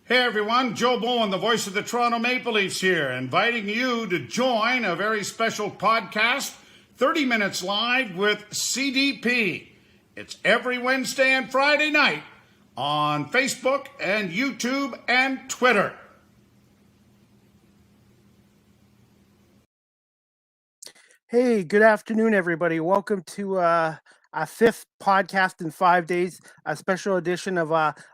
Hey everyone, Joe Bowen, the voice of the Toronto Maple Leafs here, inviting you to join a very special podcast, 30 Minutes Live with CDP. It's every Wednesday and Friday night on Facebook and YouTube and Twitter. Hey, good afternoon, everybody. Welcome to a fifth podcast in 5 days, a special edition of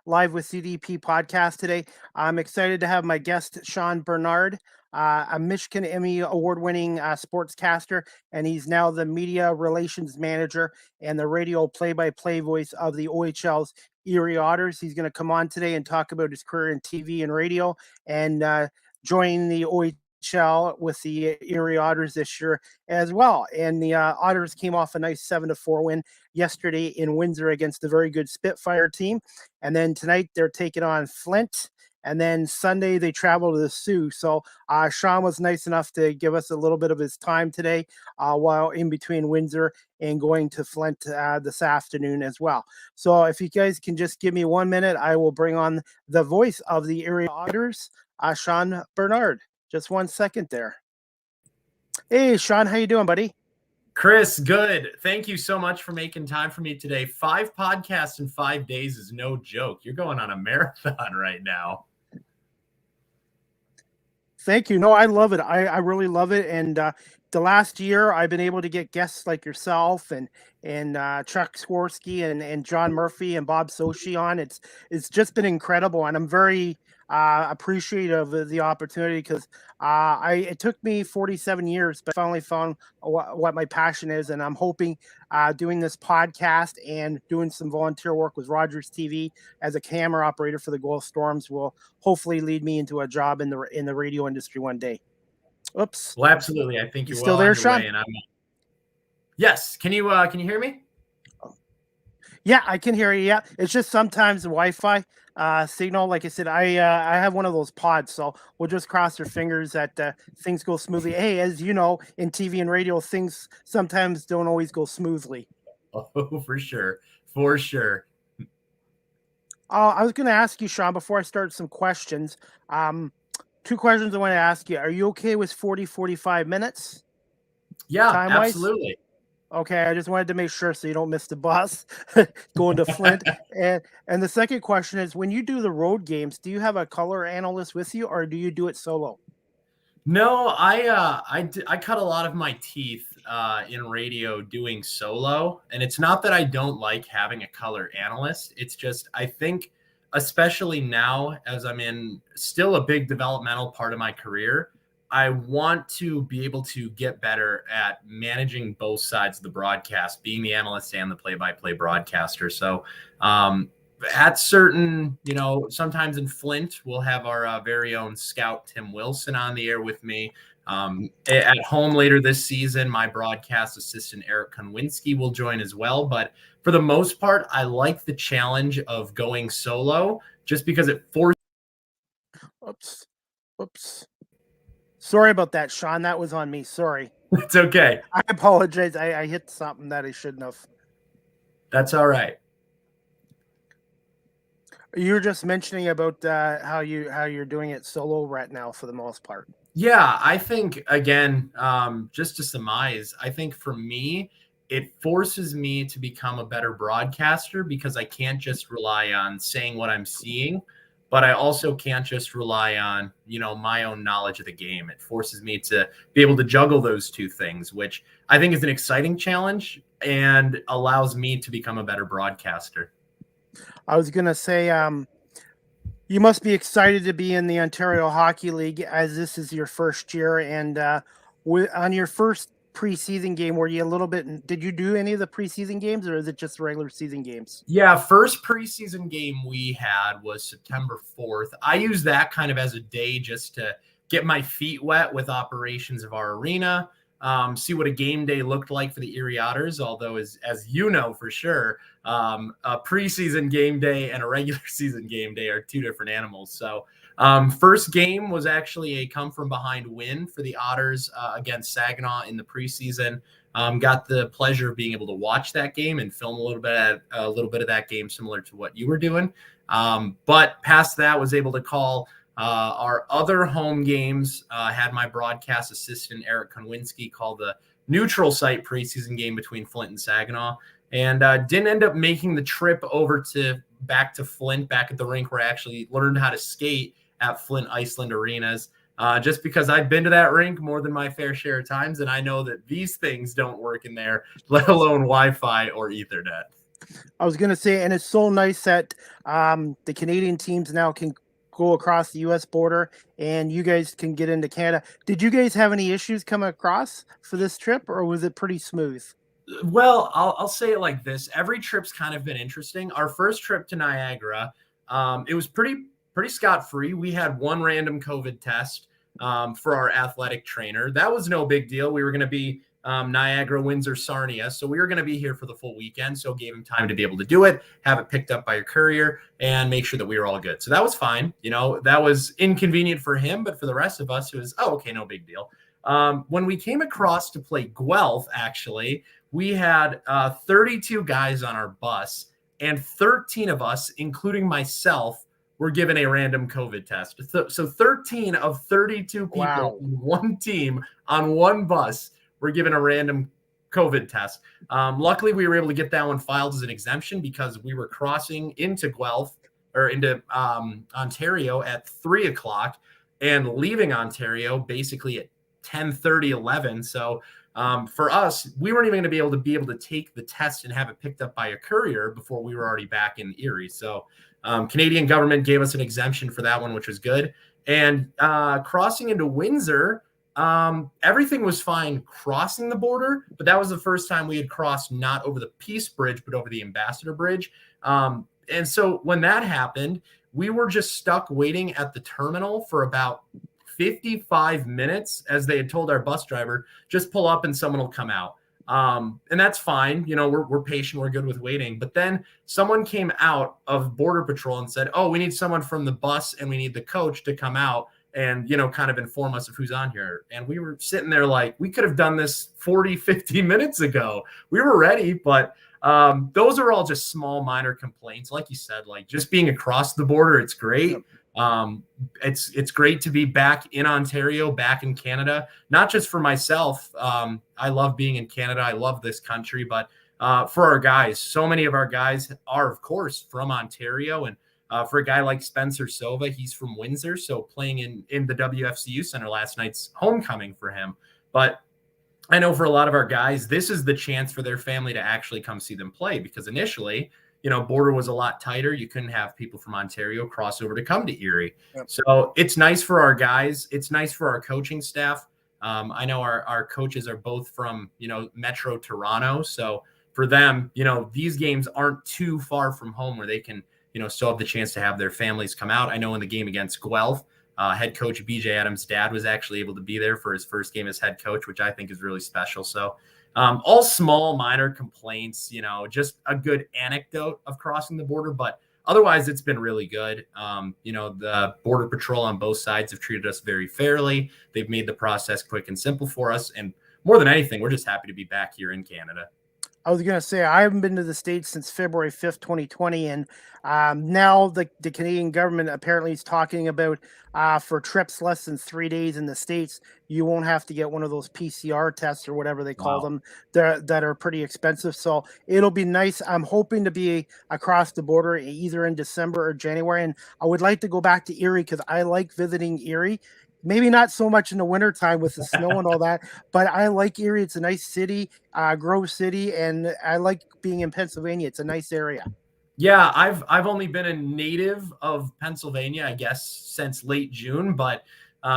Live with CDP podcast today. I'm excited to have my guest, Shawn Bednard, a Michigan Emmy Award-winning sportscaster, and he's now the media relations manager and the radio play-by-play voice of the OHL's Erie Otters. He's going to come on today and talk about his career in TV and radio and join the OHL with the Erie Otters this year as well. And the Otters came off a nice 7-4 win yesterday in Windsor against a very good Spitfire team. And then tonight they're taking on Flint. And then Sunday they travel to the Sioux. So Shawn was nice enough to give us a little bit of his time today while in between Windsor and going to Flint this afternoon as well. So if you guys can just give me 1 minute, I will bring on the voice of the Erie Otters, Shawn Bednard. Just 1 second there. Hey, Shawn, how you doing, buddy? Chris, good. Thank you so much for making time for me today. 5 podcasts in 5 days is no joke. You're going on a marathon right now. Thank you. No, I love it. I really love it. And the last year, I've been able to get guests like yourself and Chuck Swirsky and John Murphy and Bob Sochi on. It's just been incredible, and I'm very appreciative of the opportunity because it took me 47 years, but I finally found what my passion is, and I'm hoping doing this podcast and doing some volunteer work with Rogers TV as a camera operator for the Guelph Storms will hopefully lead me into a job in the radio industry one day. Oops. Well, absolutely. I think you're still there, Shawn? And yes. Can you hear me? Yeah, I can hear you. Yeah, it's just sometimes the Wi-Fi signal. Like I said, I have one of those pods, so we'll just cross our fingers that things go smoothly. Hey, as you know, in TV and radio, things sometimes don't always go smoothly. Oh, for sure. For sure. I was going to ask you, Shawn, before I start some questions. 2 questions I want to ask you. Are you okay with 40-45 minutes? Yeah, time-wise? Absolutely. Okay, I just wanted to make sure so you don't miss the bus going to Flint. And the second question is, when you do the road games, do you have a color analyst with you, or do you do it solo? No, I cut a lot of my teeth in radio doing solo, and it's not that I don't like having a color analyst. It's just I think, especially now as I'm in still a big developmental part of my career, I want to be able to get better at managing both sides of the broadcast, being the analyst and the play-by-play broadcaster. So at certain, sometimes in Flint, we'll have our very own scout, Tim Wilson, on the air with me. At home later this season, my broadcast assistant, Eric Konwinski, will join as well. But for the most part, I like the challenge of going solo just because it forces. Oops. Sorry about that, Shawn. That was on me. Sorry. It's okay. I apologize. I hit something that I shouldn't have. That's all right. You were just mentioning about how you're doing it solo right now for the most part. Yeah, I think, again, just to surmise, I think for me, it forces me to become a better broadcaster because I can't just rely on saying what I'm seeing, but I also can't just rely on, my own knowledge of the game. It forces me to be able to juggle those 2 things, which I think is an exciting challenge and allows me to become a better broadcaster. I was going to say, you must be excited to be in the Ontario Hockey League as this is your first year. And on your first preseason game, were you did you do any of the preseason games, or is it just regular season games? Yeah, first preseason game we had was September 4th. I used that kind of as a day just to get my feet wet with operations of our arena, see what a game day looked like for the Erie Otters, although as you know for sure, a preseason game day and a regular season game day are 2 different animals. So first game was actually a come-from-behind win for the Otters against Saginaw in the preseason. got the pleasure of being able to watch that game and film a little bit of that game, similar to what you were doing. But past that, was able to call our other home games. Had my broadcast assistant Eric Konwinski call the neutral site preseason game between Flint and Saginaw, and didn't end up making the trip over back to Flint, back at the rink where I actually learned how to skate at Flint Iceland Arenas. Just because I've been to that rink more than my fair share of times, and I know that these things don't work in there, let alone Wi-Fi or Ethernet. I was going to say, and it's so nice that the Canadian teams now can go across the U.S. border, and you guys can get into Canada. Did you guys have any issues coming across for this trip, or was it pretty smooth? Well, I'll say it like this. Every trip's kind of been interesting. Our first trip to Niagara, it was pretty scot-free. We had one random COVID test for our athletic trainer. That was no big deal. We were going to be Niagara, Windsor, Sarnia. So we were going to be here for the full weekend. So gave him time to be able to do it, have it picked up by a courier, and make sure that we were all good. So that was fine. That was inconvenient for him, but for the rest of us, it was, okay, no big deal. When we came across to play Guelph, actually, we had 32 guys on our bus, and 13 of us, including myself, were given a random COVID test. So 13 of 32 people in one team on one bus were given a random COVID test. Luckily, we were able to get that one filed as an exemption because we were crossing into Guelph or into Ontario at 3 o'clock and leaving Ontario basically at 10:30, 11. So for us, we weren't even going to be able to take the test and have it picked up by a courier before we were already back in Erie. So Canadian government gave us an exemption for that one, which was good. And crossing into Windsor, everything was fine crossing the border, but that was the first time we had crossed not over the Peace Bridge, but over the Ambassador Bridge. And so when that happened, we were just stuck waiting at the terminal for about 55 minutes, as they had told our bus driver, just pull up and someone will come out. And that's fine. We're patient. We're good with waiting. But then someone came out of Border Patrol and said, we need someone from the bus and we need the coach to come out and, kind of inform us of who's on here. And we were sitting there like, we could have done this 40, 50 minutes ago. We were ready, but those are all just small, minor complaints. Like you said, like just being across the border, it's great. It's great to be back in Ontario, back in Canada, not just for myself. I love being in Canada. I love this country, but for our guys, so many of our guys are, of course, from Ontario. And for a guy like Spencer Sova, he's from Windsor. So playing in the WFCU Center last night's homecoming for him. But I know for a lot of our guys, this is the chance for their family to actually come see them play, because initially, border was a lot tighter. You couldn't have people from Ontario cross over to come to Erie. Yep. So it's nice for our guys. It's nice for our coaching staff. I know our coaches are both from, Metro Toronto. So for them, these games aren't too far from home where they can, still have the chance to have their families come out. I know in the game against Guelph, head coach BJ Adams' dad was actually able to be there for his first game as head coach, which I think is really special. So all small, minor complaints, just a good anecdote of crossing the border. But otherwise, it's been really good. The Border Patrol on both sides have treated us very fairly. They've made the process quick and simple for us. And more than anything, we're just happy to be back here in Canada. I was going to say, I haven't been to the States since February 5th, 2020. And now the Canadian government apparently is talking about for trips less than 3 days in the States, you won't have to get one of those PCR tests or whatever they call them that are pretty expensive. So it'll be nice. I'm hoping to be across the border either in December or January. And I would like to go back to Erie because I like visiting Erie. Maybe not so much in the wintertime with the snow and all that, but I like Erie. It's a nice city, Grove City, and I like being in Pennsylvania. It's a nice area. Yeah, I've only been a native of Pennsylvania, I guess, since late June, but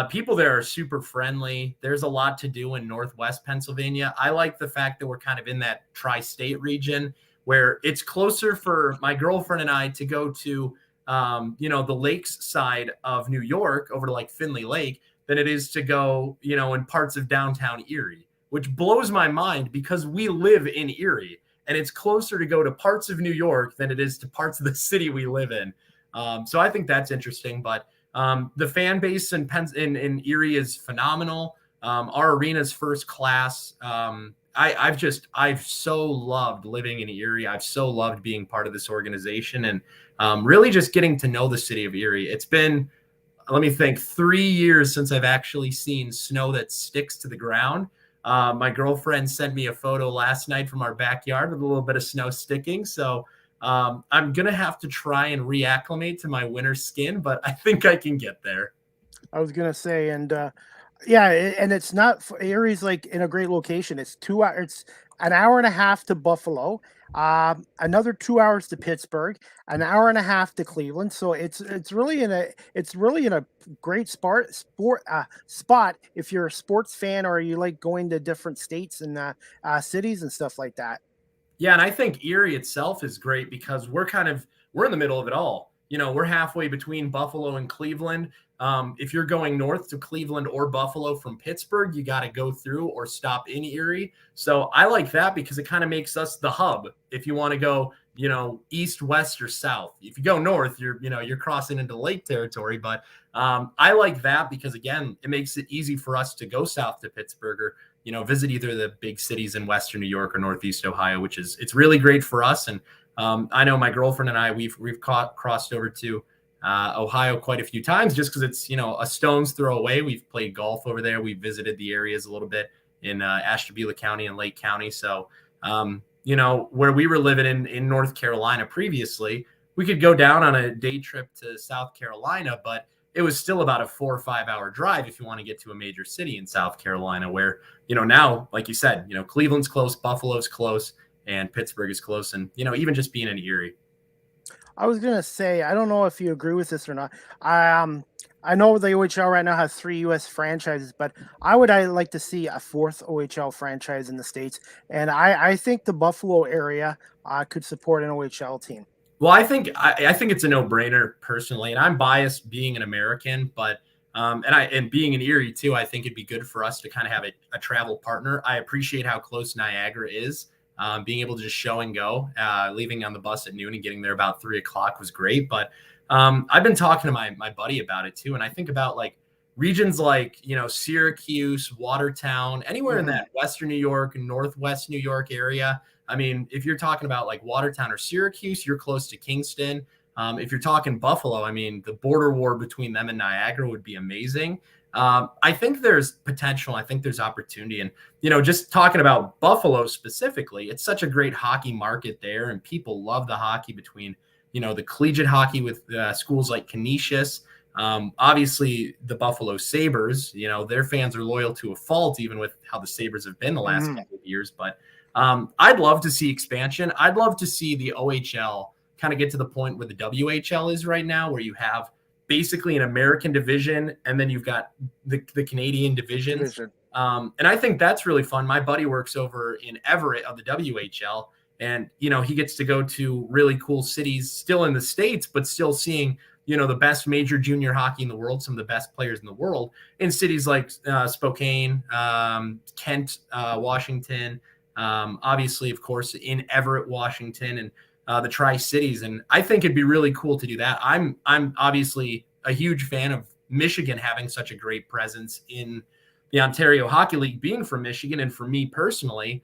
people there are super friendly. There's a lot to do in Northwest Pennsylvania. I like the fact that we're kind of in that tri-state region where it's closer for my girlfriend and I to go to the lakes side of New York over to like Finley Lake than it is to go, in parts of downtown Erie, which blows my mind because we live in Erie and it's closer to go to parts of New York than it is to parts of the city we live in. So I think that's interesting, but the fan base in Erie is phenomenal. Our arena is first class. I've so loved living in Erie. I've so loved being part of this organization and really just getting to know the city of Erie. It's been, let me think, 3 years since I've actually seen snow that sticks to the ground. My girlfriend sent me a photo last night from our backyard with a little bit of snow sticking. So I'm going to have to try and reacclimate to my winter skin, but I think I can get there. I was gonna say, and yeah, and it's not Erie's like in a great location. It's 2 hours. It's an hour and a half to Buffalo, another 2 hours to Pittsburgh, an hour and a half to Cleveland. So it's really in a great spot if you're a sports fan or you like going to different states and cities and stuff like that. Yeah, and I think Erie itself is great because we're in the middle of it all. We're halfway between Buffalo and Cleveland. If you're going north to Cleveland or Buffalo from Pittsburgh, you got to go through or stop in Erie. So I like that because it kind of makes us the hub. If you want to go, east, west, or south. If you go north, you're crossing into lake territory. But I like that because again, it makes it easy for us to go south to Pittsburgh or visit either the big cities in Western New York or Northeast Ohio, it's really great for us. And I know my girlfriend and I, we've crossed over to Ohio quite a few times just because it's, a stone's throw away. We've played golf over there. We've visited the areas a little bit in Ashtabula County and Lake County. So, where we were living in North Carolina previously, we could go down on a day trip to South Carolina, but it was still about a 4 or 5 hour drive if you want to get to a major city in South Carolina where, now, like you said, Cleveland's close, Buffalo's close, and Pittsburgh is close. And, even just being in Erie. I was gonna say, I don't know if you agree with this or not. I know the OHL right now has 3 U.S. franchises, but I like to see a 4th OHL franchise in the States, and I think the Buffalo area could support an OHL team. Well, I think it's a no-brainer personally, and I'm biased being an American, but and being in Erie too, I think it'd be good for us to kind of have a travel partner. I appreciate how close Niagara is. Being able to just show and go, leaving on the bus at noon and getting there about 3:00 was great. But I've been talking to my buddy about it too. And I think about like regions like, Syracuse, Watertown, anywhere in that Western New York and Northwest New York area. I mean, if you're talking about like Watertown or Syracuse, you're close to Kingston. If you're talking Buffalo, I mean, the border war between them and Niagara would be amazing. I think there's potential. I think there's opportunity. And, just talking about Buffalo specifically, it's such a great hockey market there. And people love the hockey between, the collegiate hockey with schools like Canisius. Obviously, the Buffalo Sabres, their fans are loyal to a fault, even with how the Sabres have been the last couple of years. But I'd love to see expansion. I'd love to see the OHL kind of get to the point where the WHL is right now, where you have basically an American division, and then you've got the Canadian divisions. And I think that's really fun. My buddy works over in Everett of the WHL, and, he gets to go to really cool cities still in the States, but still seeing, the best major junior hockey in the world, some of the best players in the world in cities like Spokane, Kent, Washington, obviously, of course, in Everett, Washington, and the Tri-Cities. And I think it'd be really cool to do that. I'm obviously a huge fan of Michigan having such a great presence in the Ontario Hockey League, being from Michigan. And for me personally,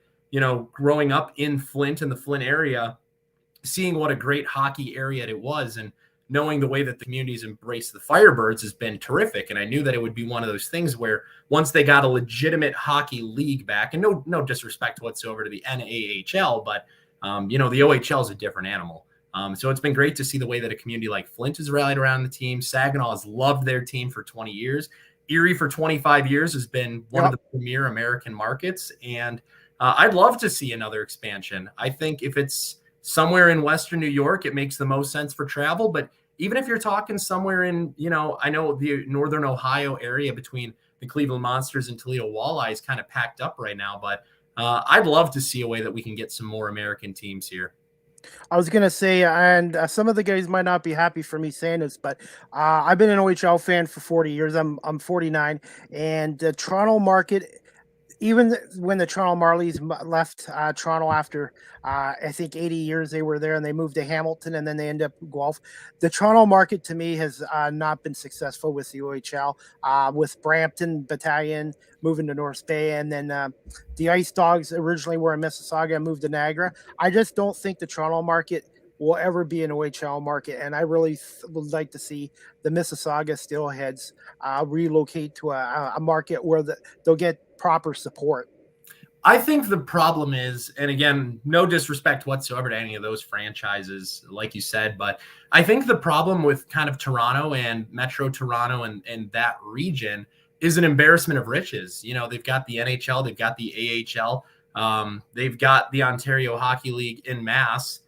growing up in Flint and the Flint area, seeing what a great hockey area it was and knowing the way that the communities embrace the Firebirds has been terrific. And I knew that it would be one of those things where once they got a legitimate hockey league back, and no disrespect whatsoever to the NAHL, but the OHL is a different animal. So it's been great to see the way that a community like Flint has rallied around the team. Saginaw has loved their team for 20 years. Erie for 25 years has been one of the premier American markets. And I'd love to see another expansion. I think if it's somewhere in Western New York, it makes the most sense for travel. But even if you're talking somewhere in, I know the Northern Ohio area between the Cleveland Monsters and Toledo Walleye is kind of packed up right now, but I'd love to see a way that we can get some more American teams here. I was going to say, and some of the guys might not be happy for me saying this, but I've been an OHL fan for 40 years. I'm 49, and the Toronto market even when the Toronto Marlies left Toronto after I think 80 years they were there, and they moved to Hamilton, and then they ended up in Guelph. The Toronto market to me has not been successful with the OHL, with Brampton Battalion moving to North Bay, and then the Ice Dogs originally were in Mississauga and moved to Niagara. I just don't think the Toronto market will ever be an OHL market, and I really would like to see the Mississauga Steelheads relocate to a market where they'll get proper support. I think the problem is, and again, no disrespect whatsoever to any of those franchises, like you said, but I think the problem with kind of Toronto and Metro Toronto and that region is an embarrassment of riches. You know, they've got the NHL, they've got the AHL, they've got the Ontario Hockey League in mass.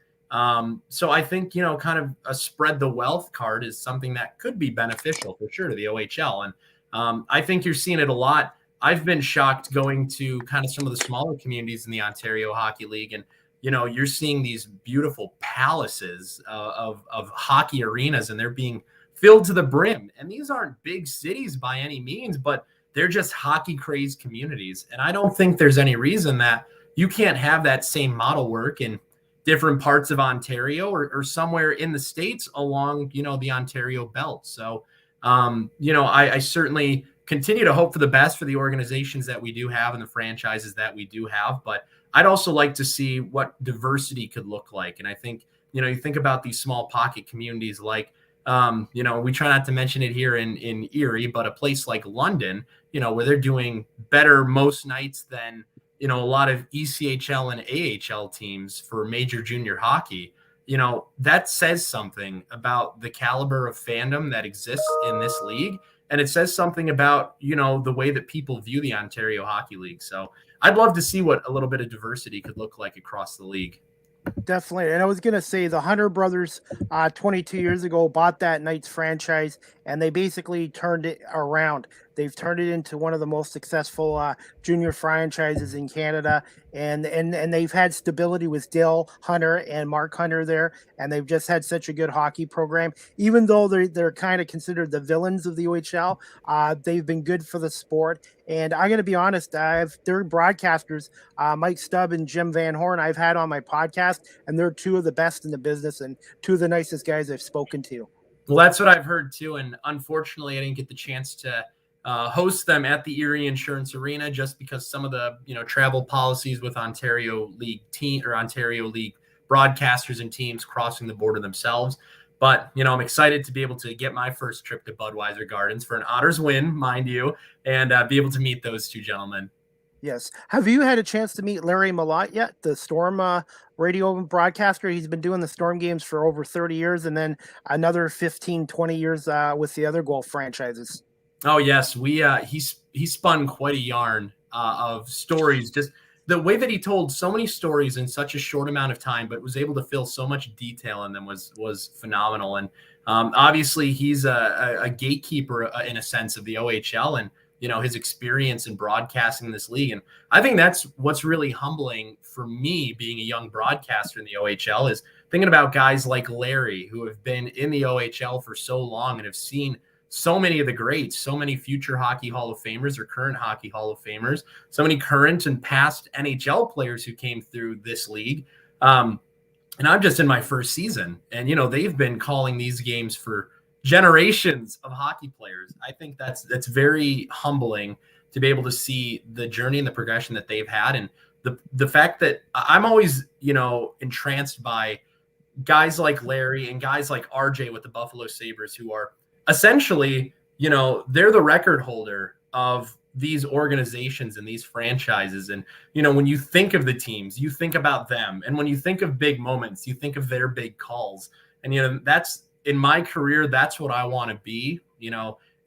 So I think, kind of a spread the wealth card is something that could be beneficial for sure to the OHL. And I think you're seeing it a lot. I've been shocked going to kind of some of the smaller communities in the Ontario Hockey League, and you're seeing these beautiful palaces of hockey arenas, and they're being filled to the brim. And these aren't big cities by any means, but they're just hockey crazed communities. And I don't think there's any reason that you can't have that same model work in different parts of Ontario or somewhere in the States along, the Ontario belt. So, I certainly continue to hope for the best for the organizations that we do have and the franchises that we do have. But I'd also like to see what diversity could look like. And I think, you think about these small pocket communities like, we try not to mention it here in Erie, but a place like London, where they're doing better most nights than, a lot of ECHL and AHL teams for major junior hockey. That says something about the caliber of fandom that exists in this league. And it says something about, the way that people view the Ontario Hockey League. So I'd love to see what a little bit of diversity could look like across the league. Definitely. And I was going to say the Hunter brothers 22 years ago bought that Knights franchise, and they basically turned it around. They've turned it into one of the most successful junior franchises in Canada. And they've had stability with Dale Hunter and Mark Hunter there. And they've just had such a good hockey program. Even though they're kind of considered the villains of the OHL, they've been good for the sport. And I'm going to be honest, they're broadcasters, Mike Stubb and Jim Van Horn, I've had on my podcast, and they're two of the best in the business and two of the nicest guys I've spoken to. Well, that's what I've heard too. And unfortunately, I didn't get the chance to host them at the Erie Insurance Arena just because some of the, travel policies with Ontario League team or Ontario League broadcasters and teams crossing the border themselves. But, I'm excited to be able to get my first trip to Budweiser Gardens for an Otters win, mind you, and be able to meet those two gentlemen. Yes. Have you had a chance to meet Larry Malott yet, the Storm radio broadcaster? He's been doing the Storm games for over 30 years and then another 15, 20 years with the other Guelph franchises. Oh, yes. He spun quite a yarn of stories. Just the way that he told so many stories in such a short amount of time, but was able to fill so much detail in them was phenomenal. And obviously, he's a gatekeeper in a sense of the OHL and, his experience in broadcasting this league. And I think that's what's really humbling for me being a young broadcaster in the OHL is thinking about guys like Larry, who have been in the OHL for so long and have seen so many of the greats, so many future Hockey Hall of Famers or current Hockey Hall of Famers, so many current and past NHL players who came through this league. And I'm just in my first season. And, they've been calling these games for generations of hockey players. I think that's very humbling to be able to see the journey and the progression that they've had. And the fact that I'm always, entranced by guys like Larry and guys like RJ with the Buffalo Sabres who are essentially, they're the record holder of these organizations and these franchises. And, when you think of the teams, you think about them. And when you think of big moments, you think of their big calls. And, that's in my career, that's what I want to be,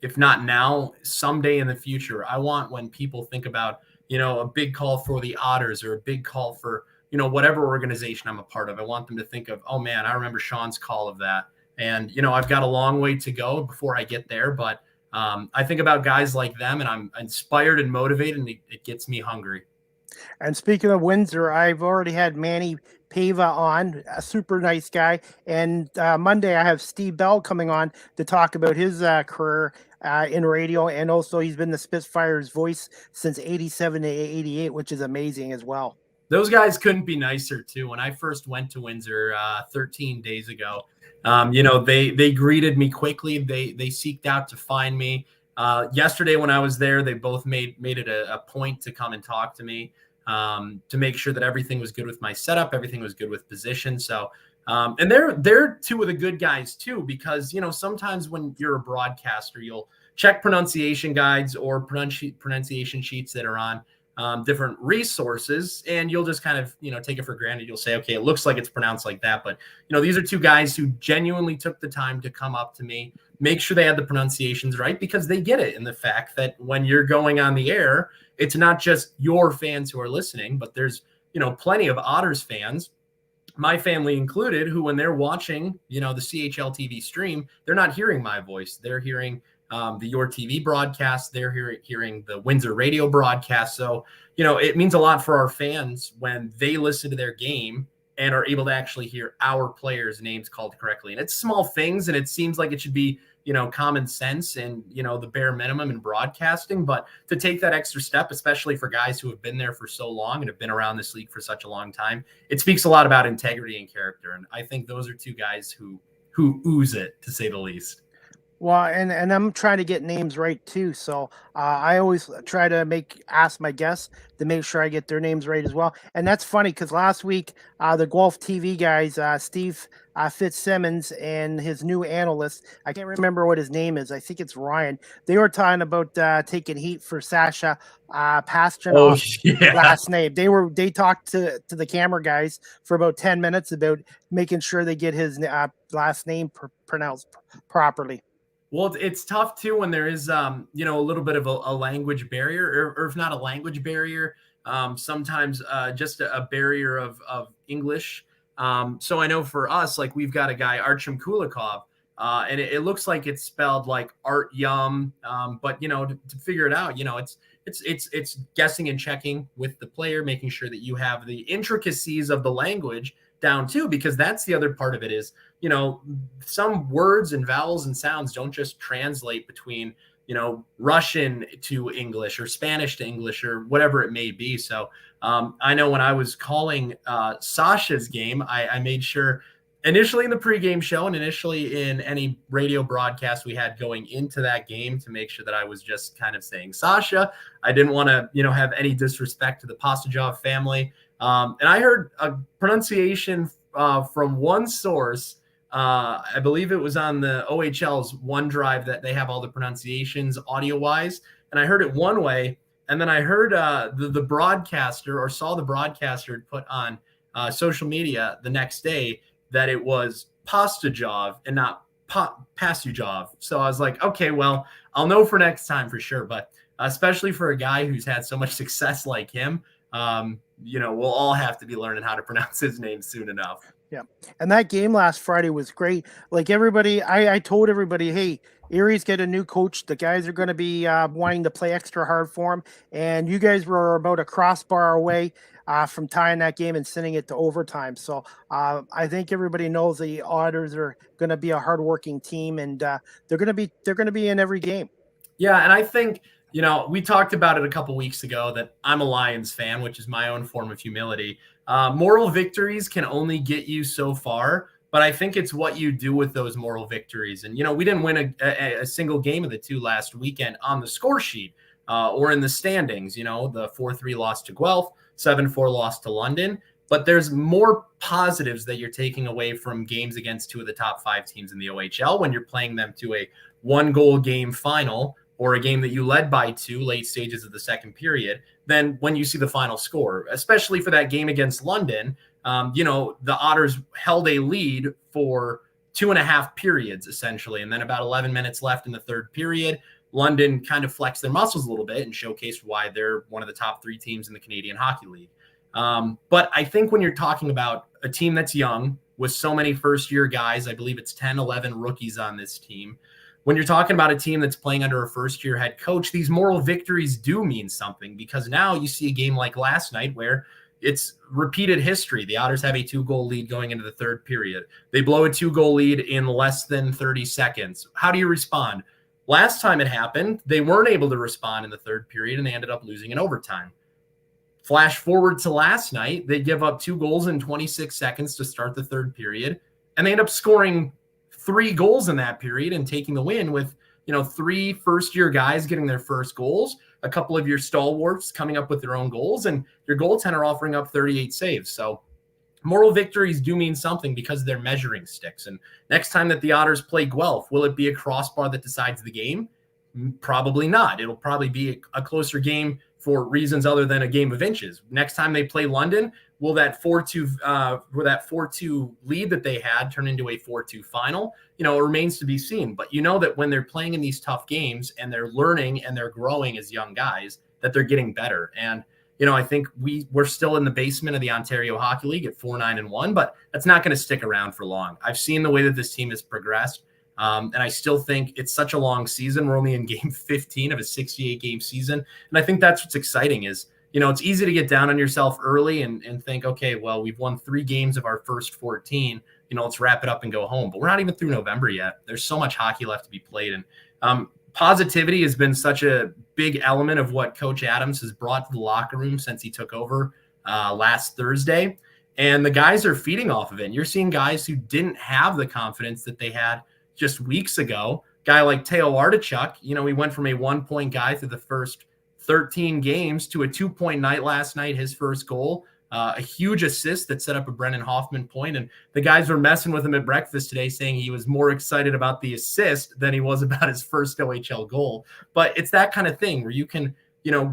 if not now, someday in the future. I want when people think about, a big call for the Otters or a big call for, whatever organization I'm a part of. I want them to think of, oh man, I remember Shawn's call of that. And, I've got a long way to go before I get there. But I think about guys like them and I'm inspired and motivated and it gets me hungry. And speaking of Windsor, I've already had Manny Pava on, a super nice guy. And Monday, I have Steve Bell coming on to talk about his career in radio. And also, he's been the Spitfires voice since 87 to 88, which is amazing as well. Those guys couldn't be nicer too. When I first went to Windsor 13 days ago, they greeted me quickly. They seeked out to find me. Yesterday when I was there, they both made it a point to come and talk to me to make sure that everything was good with my setup, everything was good with position. So, and they're two of the good guys too, because sometimes when you're a broadcaster, you'll check pronunciation guides or pronunciation sheets that are on different resources, and you'll just kind of take it for granted. You'll say, okay, it looks like it's pronounced like that, but these are two guys who genuinely took the time to come up to me, make sure they had the pronunciations right, because they get it in the fact that when you're going on the air, it's not just your fans who are listening, but there's plenty of Otters fans, my family included, who when they're watching the CHL TV stream, they're not hearing my voice, they're hearing the Your TV broadcast, they're hearing the Windsor radio broadcast. So, it means a lot for our fans when they listen to their game and are able to actually hear our players' names called correctly. And it's small things, and it seems like it should be, common sense and, the bare minimum in broadcasting. But to take that extra step, especially for guys who have been there for so long and have been around this league for such a long time, it speaks a lot about integrity and character. And I think those are two guys who ooze it, to say the least. Well, and I'm trying to get names right too. So I always try to ask my guests to make sure I get their names right as well. And that's funny because last week the Golf TV guys, Steve Fitzsimmons and his new analyst, I can't remember what his name is. I think it's Ryan. They were talking about taking heat for Sasha Pasternak last night. They talked to the camera guys for about 10 minutes about making sure they get his last name pronounced properly. Well, it's tough too when there is, a little bit of a language barrier, or if not a language barrier, sometimes just a barrier of English. So I know for us, like we've got a guy, Artyom Kulikov, and it looks like it's spelled like Art Yum, but to figure it out, it's guessing and checking with the player, making sure that you have the intricacies of the language down too, because that's the other part of it is, some words and vowels and sounds don't just translate between, Russian to English or Spanish to English or whatever it may be. So I know when I was calling Sasha's game, I made sure initially in the pregame show and initially in any radio broadcast we had going into that game to make sure that I was just kind of saying Sasha. I didn't want to, have any disrespect to the Pastajov family. And I heard a pronunciation from one source. I believe it was on the OHL's OneDrive that they have all the pronunciations audio wise. And I heard it one way. And then I heard the broadcaster, or saw the broadcaster put on social media the next day that it was Pastajov and not Pastajov. So I was like, okay, well, I'll know for next time for sure. But especially for a guy who's had so much success like him, we'll all have to be learning how to pronounce his name soon enough. Yeah. And that game last Friday was great. Like everybody, I told everybody, hey, Erie's got a new coach. The guys are going to be wanting to play extra hard for him. And you guys were about a crossbar away from tying that game and sending it to overtime. So I think everybody knows the Otters are going to be a hardworking team, and they're going to be in every game. Yeah. And I think, we talked about it a couple weeks ago that I'm a Lions fan, which is my own form of humility. Moral victories can only get you so far, but I think it's what you do with those moral victories. And, we didn't win a single game of the two last weekend on the score sheet or in the standings, the 4-3 loss to Guelph, 7-4 loss to London. But there's more positives that you're taking away from games against two of the top 5 teams in the OHL when you're playing them to a 1-goal game final, or a game that you led by 2 late stages of the second period, than when you see the final score, especially for that game against London. The Otters held a lead for 2.5 periods, essentially. And then about 11 minutes left in the third period, London kind of flexed their muscles a little bit and showcased why they're one of the top 3 teams in the Canadian Hockey League. But I think when you're talking about a team that's young with so many first-year guys, I believe it's 10, 11 rookies on this team, when you're talking about a team that's playing under a first-year head coach, these moral victories do mean something, because now you see a game like last night where it's repeated history. The Otters have a 2-goal lead going into the third period. They blow a 2-goal lead in less than 30 seconds. How do you respond? Last time it happened, they weren't able to respond in the third period, and they ended up losing in overtime. Flash forward to last night, they give up 2 goals in 26 seconds to start the third period, and they end up scoring 3 goals in that period and taking the win with, 3 first-year guys getting their first goals, a couple of your stalwarts coming up with their own goals, and your goaltender offering up 38 saves. So moral victories do mean something because they're measuring sticks. And next time that the Otters play Guelph, will it be a crossbar that decides the game? Probably not. It'll probably be a closer game for reasons other than a game of inches. Next time they play London, will that 4-2 lead that they had turn into a 4-2 final? It remains to be seen. But that when they're playing in these tough games and they're learning and they're growing as young guys, that they're getting better. And I think we're still in the basement of the Ontario Hockey League at 4-9-1, but that's not going to stick around for long. I've seen the way that this team has progressed, and I still think it's such a long season. We're only in game 15 of a 68-game season, and I think that's what's exciting is, it's easy to get down on yourself early and think, okay, well, we've won 3 games of our first 14. Let's wrap it up and go home. But we're not even through November yet. There's so much hockey left to be played, and positivity has been such a big element of what Coach Adams has brought to the locker room since he took over last Thursday. And the guys are feeding off of it. And you're seeing guys who didn't have the confidence that they had just weeks ago. Guy like Teo Artichuk, he went from a 1-point guy through the first 13 games to a 2-point night last night, his first goal. A huge assist that set up a Brennan Hoffman point. And the guys were messing with him at breakfast today, saying he was more excited about the assist than he was about his first OHL goal. But it's that kind of thing where you can,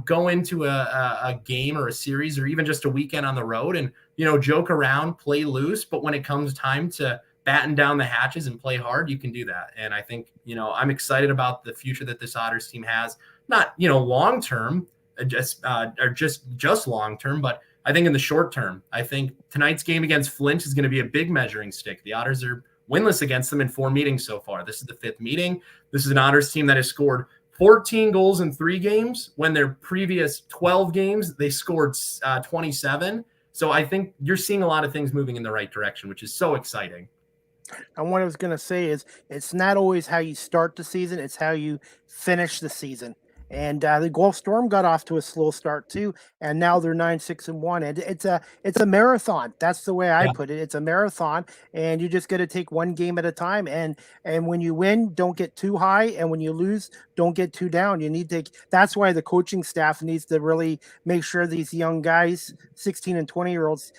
go into a game or a series or even just a weekend on the road and, joke around, play loose. But when it comes time to batten down the hatches and play hard, you can do that. And I think, I'm excited about the future that this Otters team has. Not, long-term, just long-term, but I think in the short term, I think tonight's game against Flint is going to be a big measuring stick. The Otters are winless against them in 4 meetings so far. This is the 5th meeting. This is an Otters team that has scored 14 goals in 3 games when their previous 12 games, they scored 27. So I think you're seeing a lot of things moving in the right direction, which is so exciting. And what I was going to say is it's not always how you start the season, it's how you finish the season. And the Guelph Storm got off to a slow start too, and now they're 9-6-1. And it's a marathon. That's the way I put it. It's a marathon, and you just got to take one game at a time. And when you win, don't get too high, and when you lose, don't get too down. You need to. That's why the coaching staff needs to really make sure these young guys, 16 and 20-year-olds,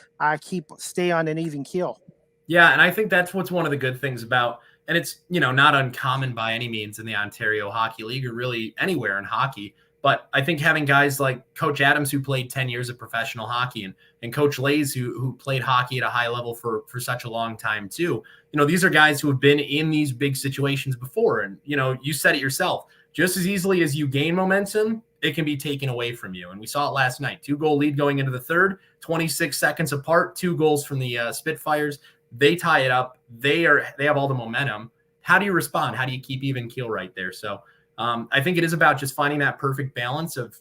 stay on an even keel. Yeah, and I think that's what's one of the good things about. And it's, not uncommon by any means in the Ontario Hockey League or really anywhere in hockey. But I think having guys like Coach Adams, who played 10 years of professional hockey, and Coach Lays, who played hockey at a high level for such a long time too. These are guys who have been in these big situations before. And, you said it yourself, just as easily as you gain momentum, it can be taken away from you. And we saw it last night, 2-goal lead going into the third, 26 seconds apart, 2 goals from the Spitfires. They tie it up. They have all the momentum. How do you respond? How do you keep even keel right there? So I think it is about just finding that perfect balance of,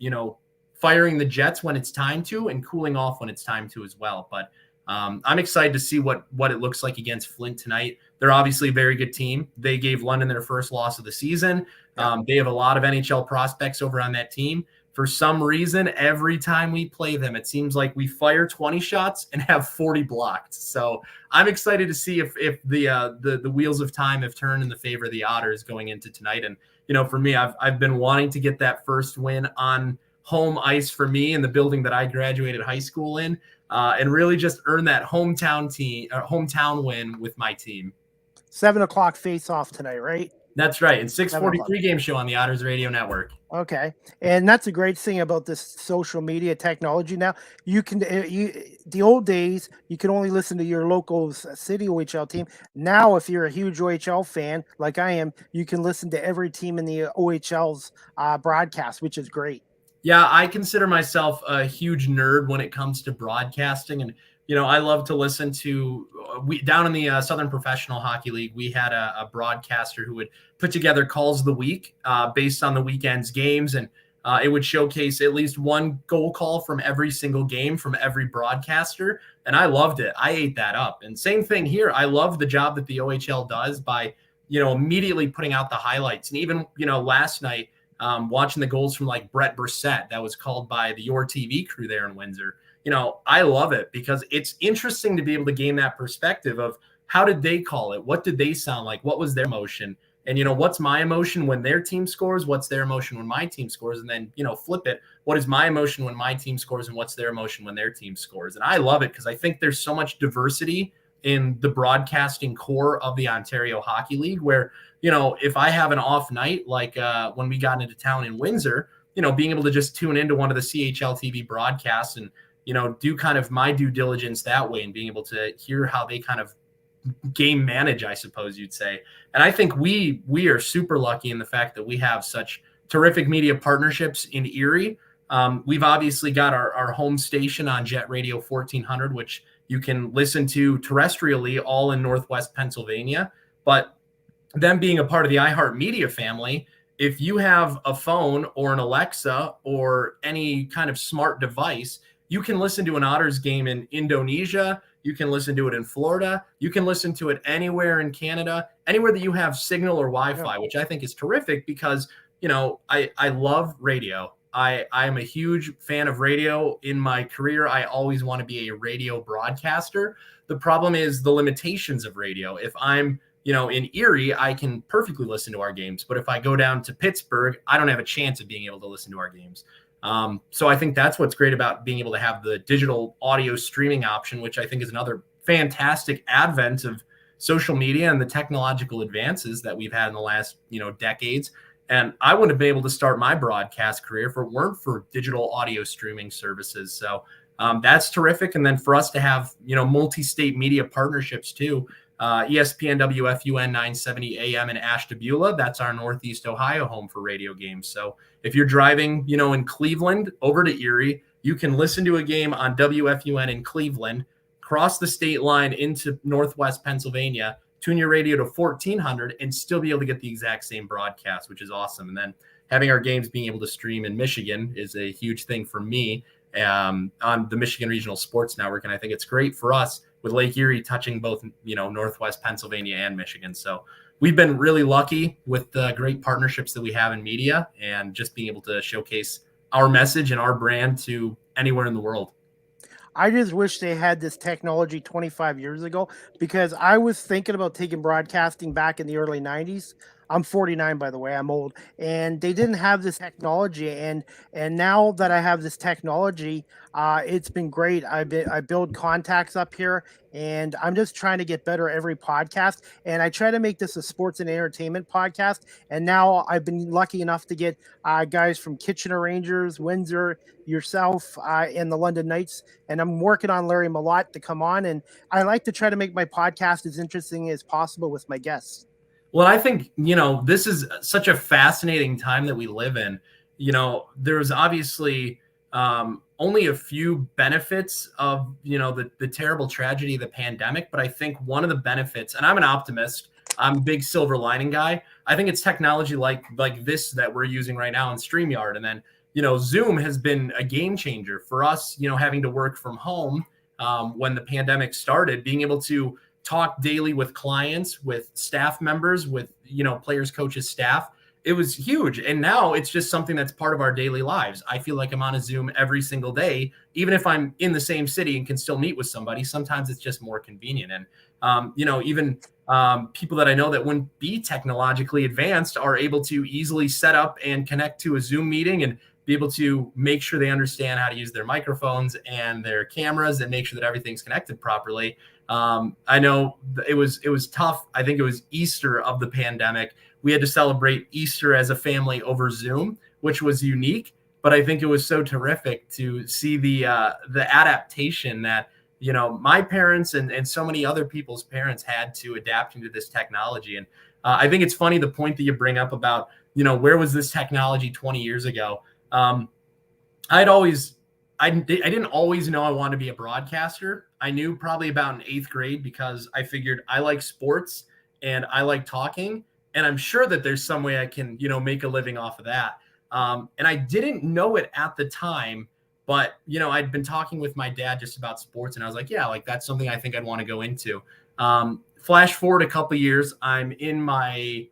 firing the jets when it's time to and cooling off when it's time to as well. But I'm excited to see what it looks like against Flint tonight. They're obviously a very good team. They gave London their first loss of the season. They have a lot of NHL prospects over on that team. For some reason, every time we play them, it seems like we fire 20 shots and have 40 blocked. So I'm excited to see if the wheels of time have turned in the favor of the Otters going into tonight. And, for me, I've been wanting to get that first win on home ice for me in the building that I graduated high school in, and really just earn that hometown win with my team. 7:00 face-off tonight, right? That's right. And 6:43 game show on the Otters Radio Network. Okay. And that's a great thing about this social media technology now. You can, the old days, you could only listen to your local city OHL team. Now, if you're a huge OHL fan, like I am, you can listen to every team in the OHL's broadcast, which is great. Yeah, I consider myself a huge nerd when it comes to broadcasting. And, I love to listen to down in the Southern Professional Hockey League. We had a broadcaster who would put together calls of the week based on the weekend's games. And It would showcase at least one goal call from every single game from every broadcaster. And I loved it. I ate that up. And same thing here. I love the job that the OHL does by, immediately putting out the highlights. And even, last night, watching the goals from like Brett Brissett that was called by the Your TV crew there in Windsor. I love it because it's interesting to be able to gain that perspective of how did they call it? What did they sound like? What was their emotion? And, what's my emotion when their team scores? What's their emotion when my team scores? And then, flip it. What is my emotion when my team scores? And what's their emotion when their team scores? And I love it because I think there's so much diversity in the broadcasting core of the Ontario Hockey League where, if I have an off night, like when we got into town in Windsor, being able to just tune into one of the CHL TV broadcasts and, do kind of my due diligence that way and being able to hear how they kind of game manage, I suppose you'd say. And I think we are super lucky in the fact that we have such terrific media partnerships in Erie. We've obviously got our home station on Jet Radio 1400, which you can listen to terrestrially all in Northwest Pennsylvania. But them being a part of the iHeartMedia family, if you have a phone or an Alexa or any kind of smart device, you can listen to an Otters game in Indonesia. You can listen to it in Florida. You can listen to it anywhere in Canada, anywhere that you have signal or Wi-Fi, which I think is terrific because, I love radio. I am a huge fan of radio. In my career, I always want to be a radio broadcaster. The problem is the limitations of radio. If I'm, in Erie, I can perfectly listen to our games. But if I go down to Pittsburgh, I don't have a chance of being able to listen to our games. So I think that's what's great about being able to have the digital audio streaming option, which I think is another fantastic advent of social media and the technological advances that we've had in the last, decades. And I wouldn't have been able to start my broadcast career if it weren't for digital audio streaming services. So that's terrific. And then for us to have, multi-state media partnerships too. ESPN WFUN 970 AM in Ashtabula. That's our Northeast Ohio home for radio games. So if you're driving, in Cleveland over to Erie, you can listen to a game on WFUN in Cleveland, cross the state line into Northwest Pennsylvania, tune your radio to 1400 and still be able to get the exact same broadcast, which is awesome. And then having our games being able to stream in Michigan is a huge thing for me on the Michigan Regional Sports Network. And I think it's great for us with Lake Erie touching both, Northwest Pennsylvania and Michigan. So we've been really lucky with the great partnerships that we have in media and just being able to showcase our message and our brand to anywhere in the world. I just wish they had this technology 25 years ago because I was thinking about taking broadcasting back in the early 90s. I'm 49, by the way, I'm old, and they didn't have this technology. And now that I have this technology, it's been great. I build contacts up here, and I'm just trying to get better every podcast. And I try to make this a sports and entertainment podcast. And now I've been lucky enough to get guys from Kitchener Rangers, Windsor, yourself, and the London Knights. And I'm working on Larry Malott to come on. And I like to try to make my podcast as interesting as possible with my guests. Well, I think, this is such a fascinating time that we live in. There's obviously only a few benefits of, the terrible tragedy of the pandemic. But I think one of the benefits, and I'm an optimist, I'm a big silver lining guy. I think it's technology like this that we're using right now in StreamYard. And then, Zoom has been a game changer for us, having to work from home when the pandemic started, being able to talk daily with clients, with staff members, with, players, coaches, staff. It was huge. And now it's just something that's part of our daily lives. I feel like I'm on a Zoom every single day, even if I'm in the same city and can still meet with somebody. Sometimes it's just more convenient. And, even people that I know that wouldn't be technologically advanced are able to easily set up and connect to a Zoom meeting and be able to make sure they understand how to use their microphones and their cameras and make sure that everything's connected properly. I know it was tough. I think it was Easter of the pandemic. We had to celebrate Easter as a family over Zoom, which was unique. But I think it was so terrific to see the adaptation that, my parents and so many other people's parents had to adapt into this technology. And I think it's funny, the point that you bring up about, where was this technology 20 years ago? I didn't always know I wanted to be a broadcaster. I knew probably about in 8th grade because I figured I like sports and I like talking. And I'm sure that there's some way I can, make a living off of that. And I didn't know it at the time, but, I'd been talking with my dad just about sports, and I was like, yeah, like that's something I think I'd want to go into. Flash forward a couple years, I'm in my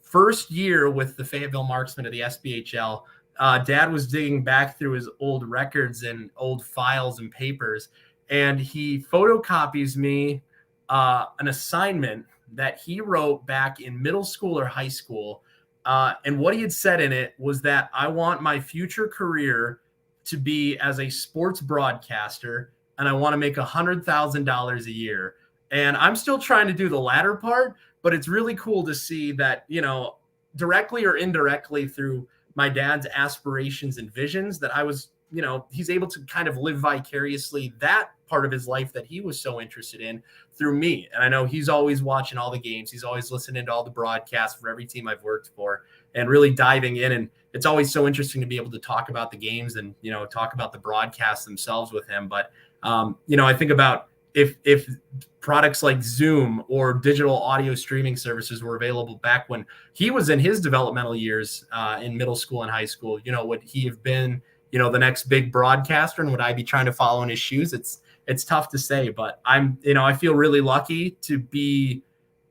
first year with the Fayetteville Marksmen of the SBHL. Dad was digging back through his old records and old files and papers, and he photocopies me an assignment that he wrote back in middle school or high school. And what he had said in it was that I want my future career to be as a sports broadcaster, and I want to make $100,000 a year. And I'm still trying to do the latter part, but it's really cool to see that, directly or indirectly through my dad's aspirations and visions, that I was, he's able to kind of live vicariously that part of his life that he was so interested in through me. And I know he's always watching all the games. He's always listening to all the broadcasts for every team I've worked for and really diving in. And it's always so interesting to be able to talk about the games and, talk about the broadcasts themselves with him. But, I think about if products like Zoom or digital audio streaming services were available back when he was in his developmental years in middle school and high school, would he have been, the next big broadcaster, and would I be trying to follow in his shoes? It's tough to say, but I feel really lucky to be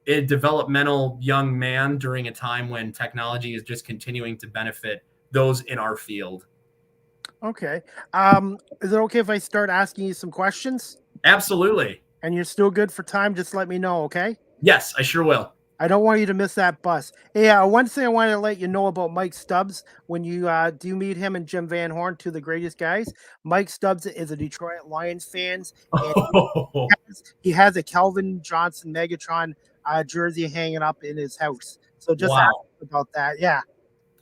a developmental young man during a time when technology is just continuing to benefit those in our field. Okay. Is it okay if I start asking you some questions? Absolutely. And you're still good for time? Just let me know, okay? Yes, I sure will. I don't want you to miss that bus. Hey, one thing I wanted to let you know about Mike Stubbs, when you do meet him and Jim Van Horn, two of the greatest guys, Mike Stubbs is a Detroit Lions fan. And he has a Calvin Johnson Megatron jersey hanging up in his house. So just ask about that. Yeah.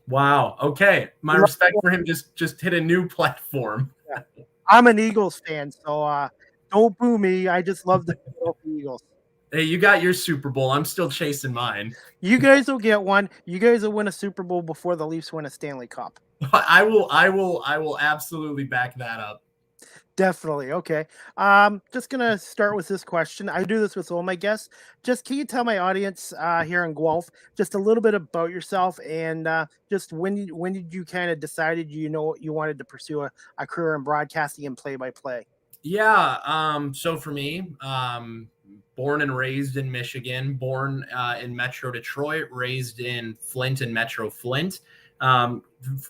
Wow. Okay. My respect for him just hit a new platform. Yeah. I'm an Eagles fan, so don't boo me. I just love the Eagles. Hey, you got your Super Bowl. I'm still chasing mine. You guys will get one. You guys will win a Super Bowl before the Leafs win a Stanley Cup. I will absolutely back that up. Definitely. Okay. Just gonna start with this question. I do this with all my guests. Just can you tell my audience here in Guelph just a little bit about yourself and just when did you kind of decided you wanted to pursue a career in broadcasting and play-by-play? Yeah. So for me, born and raised in Michigan, born in Metro Detroit, raised in Flint and Metro Flint.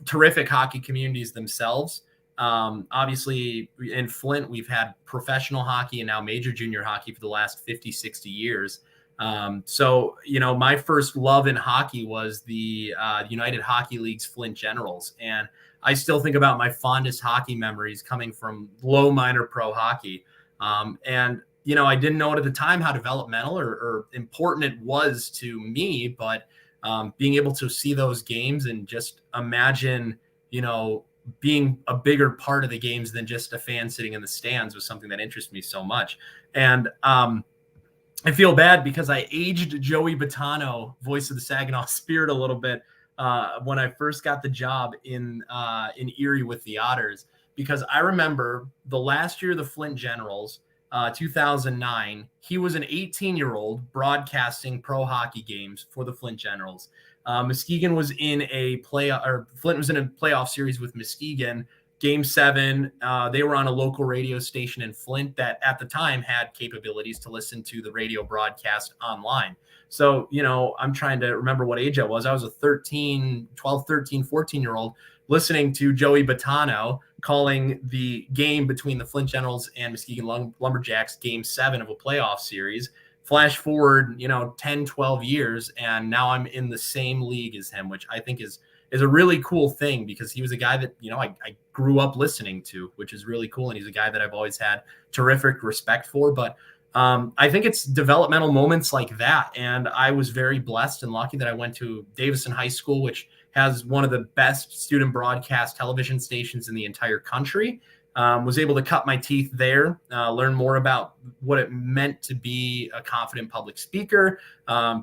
Terrific hockey communities themselves. Obviously in Flint, we've had professional hockey and now major junior hockey for the last 50, 60 years. So, my first love in hockey was the United Hockey League's Flint Generals. And I still think about my fondest hockey memories coming from low minor pro hockey. And I didn't know it at the time how developmental or important it was to me, but being able to see those games and just imagine, being a bigger part of the games than just a fan sitting in the stands was something that interested me so much. And I feel bad because I aged Joey Bottano, voice of the Saginaw Spirit, a little bit when I first got the job in Erie with the Otters, because I remember the last year of the Flint Generals, 2009, he was an 18-year-old broadcasting pro hockey games for the Flint Generals. Muskegon was in Flint was in a playoff series with Muskegon. Game 7, they were on a local radio station in Flint that at the time had capabilities to listen to the radio broadcast online. So, I'm trying to remember what age I was. I was a 13, 14-year-old listening to Joey Bottano calling the game between the Flint Generals and Muskegon Lumberjacks, game 7 of a playoff series. Flash forward, 10, 12 years, and now I'm in the same league as him, which I think is a really cool thing because he was a guy that, I grew up listening to, which is really cool. And he's a guy that I've always had terrific respect for. But I think it's developmental moments like that. And I was very blessed and lucky that I went to Davison High School, which has one of the best student broadcast television stations in the entire country. Was able to cut my teeth there, learn more about what it meant to be a confident public speaker,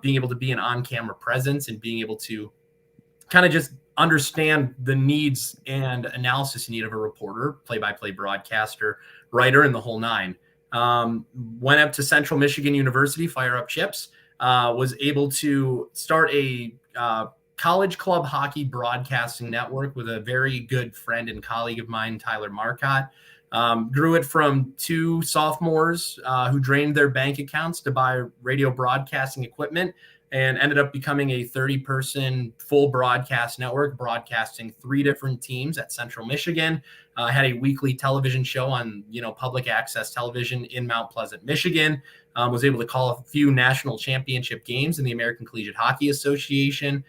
being able to be an on-camera presence and being able to kind of just understand the needs and analysis you need of a reporter, play-by-play broadcaster, writer, and the whole nine. Went up to Central Michigan University, fire up chips, was able to start a college club hockey broadcasting network with a very good friend and colleague of mine, Tyler Marcotte. Grew it from two sophomores who drained their bank accounts to buy radio broadcasting equipment, and ended up becoming a 30-person full broadcast network, broadcasting 3 different teams at Central Michigan. Had a weekly television show on, public access television in Mount Pleasant, Michigan. Was able to call a few national championship games in the American Collegiate Hockey Association.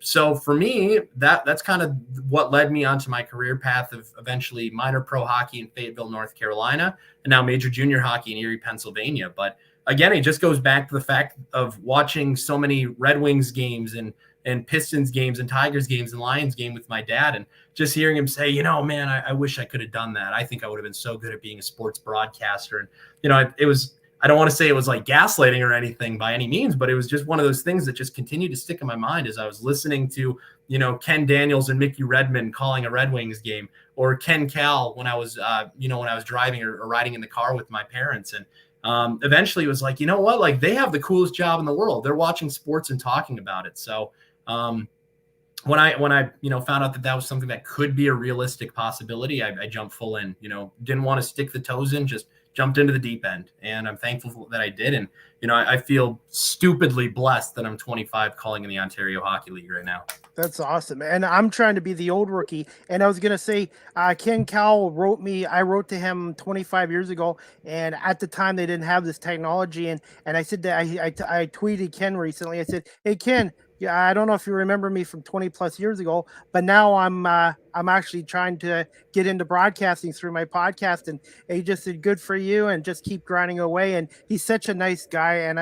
So for me, that's kind of what led me onto my career path of eventually minor pro hockey in Fayetteville, North Carolina, and now major junior hockey in Erie, Pennsylvania. But again, it just goes back to the fact of watching so many Red Wings games and Pistons games and Tigers games and Lions game with my dad, and just hearing him say, man, I wish I could have done that. I think I would have been so good at being a sports broadcaster. And, it was, I don't want to say it was like gaslighting or anything by any means, but it was just one of those things that just continued to stick in my mind as I was listening to, Ken Daniels and Mickey Redmond calling a Red Wings game, or Ken Cal when I was, when I was driving or riding in the car with my parents. And eventually it was like, what, like they have the coolest job in the world. They're watching sports and talking about it. So when I found out that was something that could be a realistic possibility, I jumped full in. Didn't want to stick the toes in, just jumped into the deep end, and I'm thankful that I did. And I feel stupidly blessed that I'm 25 calling in the Ontario Hockey League right now. That's awesome. And I'm trying to be the old rookie. And I was going to say, Ken Cowell I wrote to him 25 years ago. And at the time they didn't have this technology. And I said that I tweeted Ken recently. I said, hey, Ken, yeah, I don't know if you remember me from 20 plus years ago, but now I'm actually trying to get into broadcasting through my podcast. And he just said, good for you, and just keep grinding away. And he's such a nice guy. And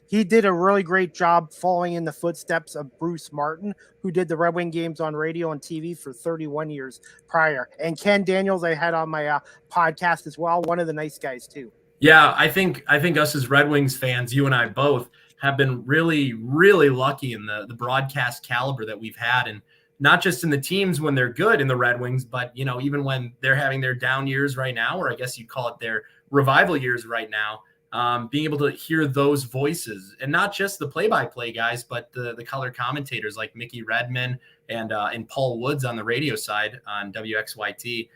he did a really great job following in the footsteps of Bruce Martin, who did the Red Wing games on radio and TV for 31 years prior. And Ken Daniels, I had on my podcast as well. One of the nice guys too. Yeah, I think us as Red Wings fans, you and I both, have been really, really lucky in the broadcast caliber that we've had. And not just in the teams when they're good in the Red Wings, but, even when they're having their down years right now, or I guess you'd call it their revival years right now, being able to hear those voices, and not just the play-by-play guys, but the color commentators like Mickey Redmond and Paul Woods on the radio side on WXYT.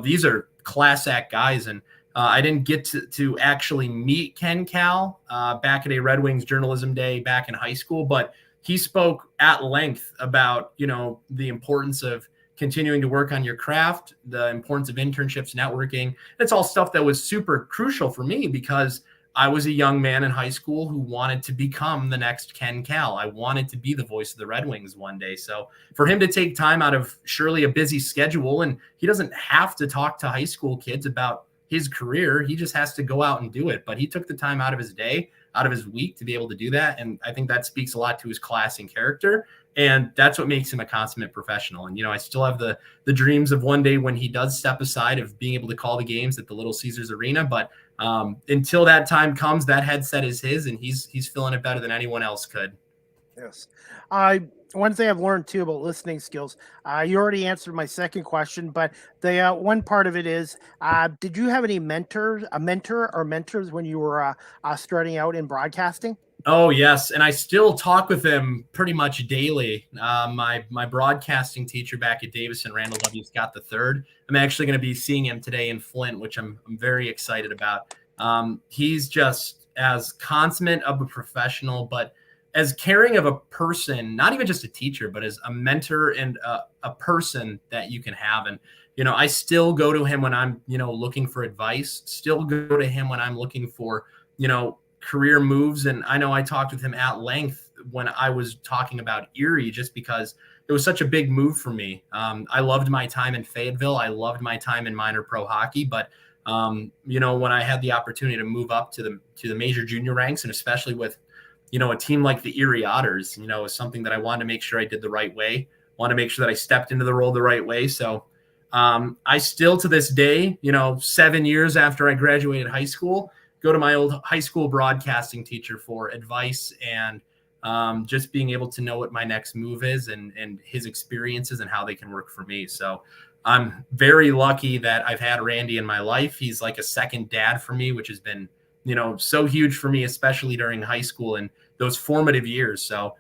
These are class act guys. And I didn't get to actually meet Ken Cal back at a Red Wings journalism day back in high school, but he spoke at length about, the importance of continuing to work on your craft, the importance of internships, networking. It's all stuff that was super crucial for me because I was a young man in high school who wanted to become the next Ken Cal. I wanted to be the voice of the Red Wings one day. So for him to take time out of surely a busy schedule, and he doesn't have to talk to high school kids about his career, he just has to go out and do it. But he took the time out of his day, out of his week to be able to do that. And I think that speaks a lot to his class and character. And that's what makes him a consummate professional. And, I still have the dreams of one day when he does step aside of being able to call the games at the Little Caesars Arena. But until that time comes, that headset is his, and he's feeling it better than anyone else could. Yes. One thing I've learned too about listening skills, you already answered my second question, but the one part of it is, did you have any mentor or mentors when you were starting out in broadcasting? Oh, yes. And I still talk with him pretty much daily. My broadcasting teacher back at Davison, Randall W. Scott III, I'm actually going to be seeing him today in Flint, which I'm very excited about. He's just as consummate of a professional, but as caring of a person, not even just a teacher, but as a mentor and a person that you can have. And, I still go to him when I'm, looking for advice, still go to him when I'm looking for, career moves. And I know I talked with him at length when I was talking about Erie, just because it was such a big move for me. I loved my time in Fayetteville. I loved my time in minor pro hockey, but when I had the opportunity to move up to the major junior ranks, and especially with, a team like the Erie Otters, is something that I wanted to make sure I did the right way, want to make sure that I stepped into the role the right way. So I still to this day, 7 years after I graduated high school, go to my old high school broadcasting teacher for advice and just being able to know what my next move is and his experiences and how they can work for me. So I'm very lucky that I've had Randy in my life. He's like a second dad for me, which has been, so huge for me, especially during high school and those formative years. So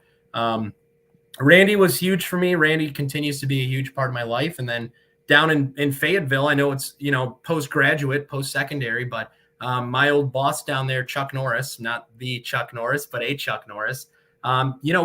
Randy was huge for me. Randy continues to be a huge part of my life. And then down in Fayetteville, I know it's, postgraduate, post-secondary, but my old boss down there, Chuck Norris, not the Chuck Norris, but a Chuck Norris,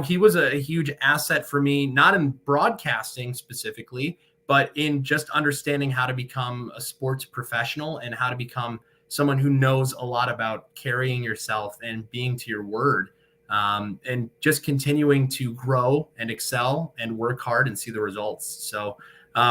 he was a huge asset for me, not in broadcasting specifically, but in just understanding how to become a sports professional and how to become someone who knows a lot about carrying yourself and being to your word. And just continuing to grow and excel and work hard and see the results. So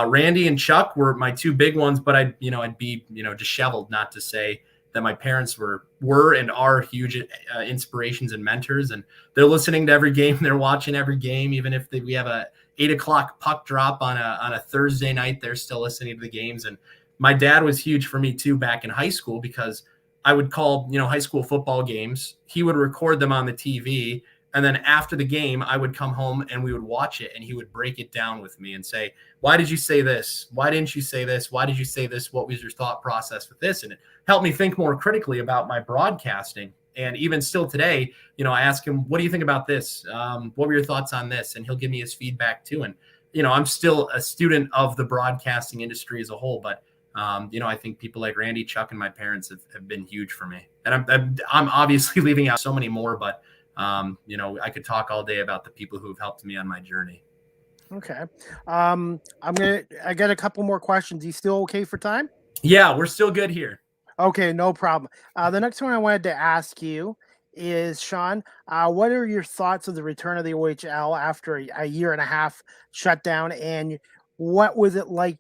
Randy and Chuck were my two big ones, but I'd be, disheveled not to say that my parents were and are huge inspirations and mentors. And they're listening to every game. They're watching every game. Even if we have a 8:00 puck drop on a Thursday night, they're still listening to the games. And my dad was huge for me too back in high school, because I would call, high school football games. He would record them on the TV. And then after the game, I would come home and we would watch it, and he would break it down with me and say, why did you say this? Why didn't you say this? Why did you say this? What was your thought process with this? And it helped me think more critically about my broadcasting. And even still today, I ask him, what do you think about this? What were your thoughts on this? And he'll give me his feedback too. And, I'm still a student of the broadcasting industry as a whole, but I think people like Randy, Chuck, and my parents have been huge for me. And I'm obviously leaving out so many more, but I could talk all day about the people who have helped me on my journey. Okay. I got a couple more questions. You still okay for time? Yeah, we're still good here. Okay, no problem. The next one I wanted to ask you is, Shawn, what are your thoughts of the return of the OHL after a year and a half shutdown? And what was it like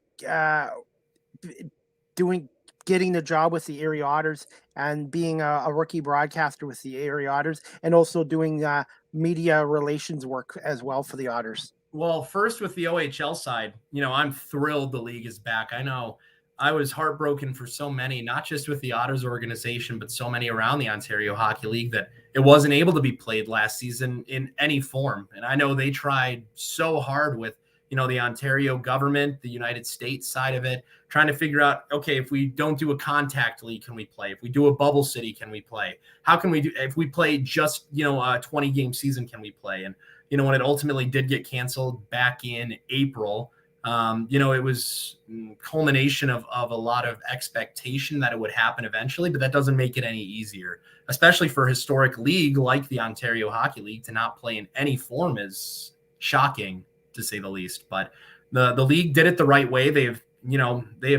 getting the job with the Erie Otters and being a rookie broadcaster with the Erie Otters, and also doing media relations work as well for the Otters? Well, first with the OHL side, I'm thrilled the league is back. I know I was heartbroken for so many, not just with the Otters organization, but so many around the Ontario Hockey League, that it wasn't able to be played last season in any form. And I know they tried so hard with, the Ontario government, the United States side of it, trying to figure out, okay, if we don't do a contact league, can we play? If we do a bubble city, can we play? How can we do, if we play just, a 20-game season, can we play? And, when it ultimately did get canceled back in April, it was culmination of a lot of expectation that it would happen eventually, but that doesn't make it any easier, especially for a historic league like the Ontario Hockey League. To not play in any form is shocking, to say the least. But the league did it the right way. They have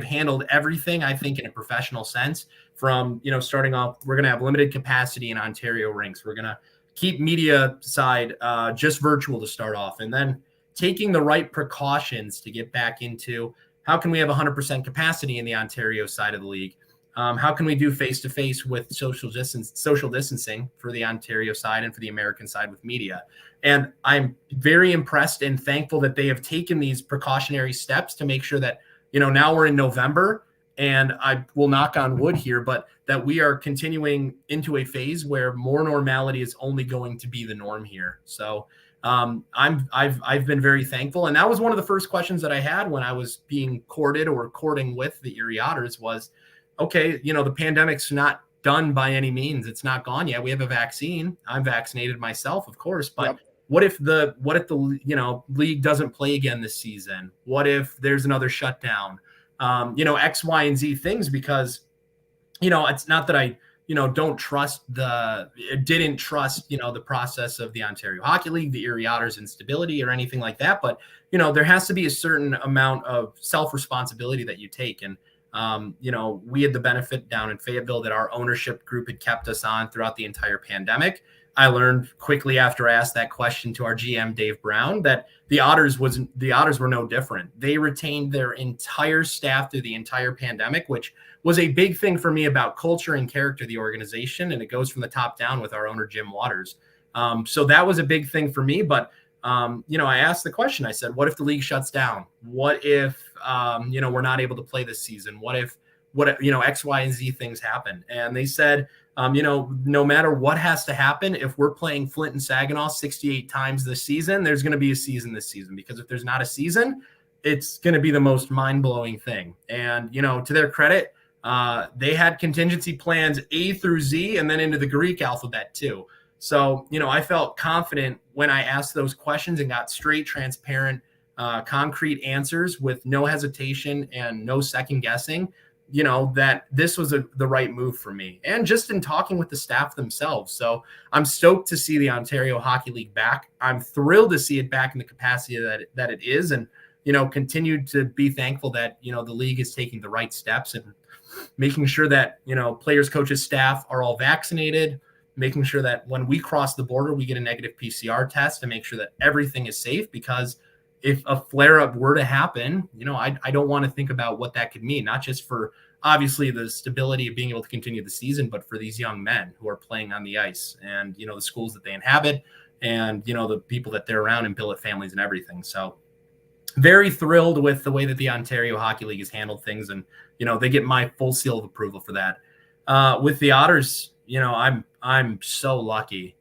handled everything, I think, in a professional sense. From, starting off, we're going to have limited capacity in Ontario rinks. We're going to keep media side just virtual to start off, and then taking the right precautions to get back into how can we have 100% capacity in the Ontario side of the league? How can we do face-to-face with social distancing for the Ontario side and for the American side with media? And I'm very impressed and thankful that they have taken these precautionary steps to make sure that, now we're in November, and I will knock on wood here, but that we are continuing into a phase where more normality is only going to be the norm here. So I've been very thankful. And that was one of the first questions that I had when I was being courting with the Erie Otters was, okay, the pandemic's not done by any means. It's not gone yet. We have a vaccine. I'm vaccinated myself, of course, but yep. What if the league doesn't play again this season? What if there's another shutdown? X, Y, and Z things, because, it's not that I, didn't trust the process of the Ontario Hockey League, the Erie Otters instability or anything like that. But, there has to be a certain amount of self-responsibility that you take. And, we had the benefit down in Fayetteville that our ownership group had kept us on throughout the entire pandemic. I learned quickly after I asked that question to our GM, Dave Brown, that the Otters were no different. They retained their entire staff through the entire pandemic, which was a big thing for me about culture and character of the organization. And it goes from the top down with our owner, Jim Waters. So that was a big thing for me. But, I asked the question, I said, what if the league shuts down? What if, we're not able to play this season? What if X, Y, and Z things happen? And they said, no matter what has to happen, if we're playing Flint and Saginaw 68 times this season, there's going to be a season this season, because if there's not a season, it's going to be the most mind-blowing thing. And, to their credit, they had contingency plans A through Z and then into the Greek alphabet too. So, I felt confident when I asked those questions and got straight, transparent, concrete answers with no hesitation and no second guessing, that this was the right move for me. And just in talking with the staff themselves. So I'm stoked to see the Ontario Hockey League back. I'm thrilled to see it back in the capacity that it is. And, continue to be thankful that, the league is taking the right steps and making sure that, players, coaches, staff are all vaccinated, making sure that when we cross the border, we get a negative PCR test to make sure that everything is safe. Because if a flare up were to happen, I don't want to think about what that could mean, not just for obviously the stability of being able to continue the season, but for these young men who are playing on the ice and, the schools that they inhabit and, the people that they're around and billet families and everything. So very thrilled with the way that the Ontario Hockey League has handled things. And, they get my full seal of approval for that. With the Otters, I'm so lucky.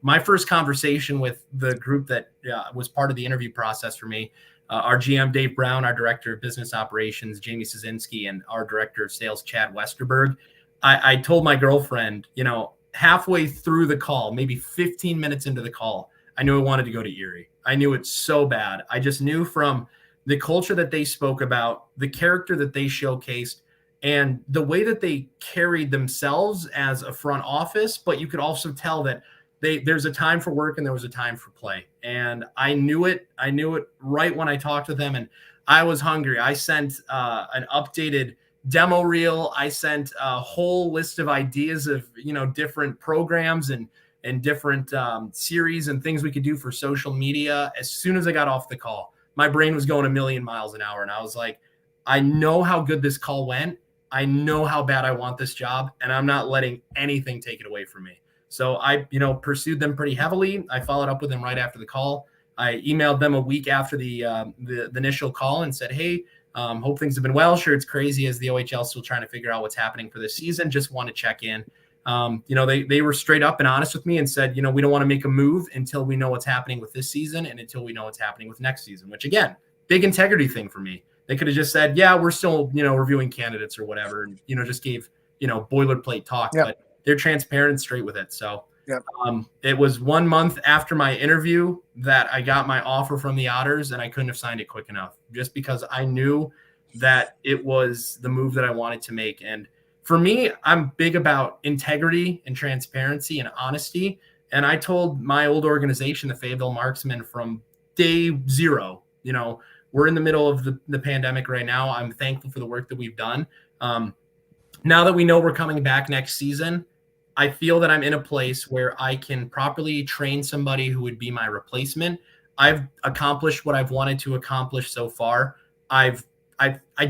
My first conversation with the group that was part of the interview process for me, our GM, Dave Brown, our director of business operations, Jamie Szynski, and our director of sales, Chad Westerberg, I told my girlfriend, halfway through the call, maybe 15 minutes into the call, I knew I wanted to go to Erie. I knew it so bad. I just knew from the culture that they spoke about, the character that they showcased, and the way that they carried themselves as a front office. But you could also tell that there's a time for work and there was a time for play. And I knew it right when I talked to them, and I was hungry. I sent an updated demo reel. I sent a whole list of ideas of, different programs and different series and things we could do for social media. As soon as I got off the call, my brain was going a million miles an hour. And I was like, I know how good this call went. I know how bad I want this job, and I'm not letting anything take it away from me. So I, pursued them pretty heavily. I followed up with them right after the call. I emailed them a week after the initial call and said, hey, hope things have been well. Sure, it's crazy as the OHL still trying to figure out what's happening for this season. Just want to check in. They were straight up and honest with me and said, we don't want to make a move until we know what's happening with this season and until we know what's happening with next season, which again, big integrity thing for me. They could have just said, yeah, we're still, reviewing candidates or whatever. And, just gave, boilerplate talk, Yep. But they're transparent and straight with it. So Yep. It was 1 month after my interview that I got my offer from the Otters, and I couldn't have signed it quick enough just because I knew that it was the move that I wanted to make. And for me, I'm big about integrity and transparency and honesty. And I told my old organization, the Fayetteville Marksmen, from day zero, we're in the middle of the pandemic right now. I'm thankful for the work that we've done. Now that we know we're coming back next season, I feel that I'm in a place where I can properly train somebody who would be my replacement. I've accomplished what I've wanted to accomplish so far. I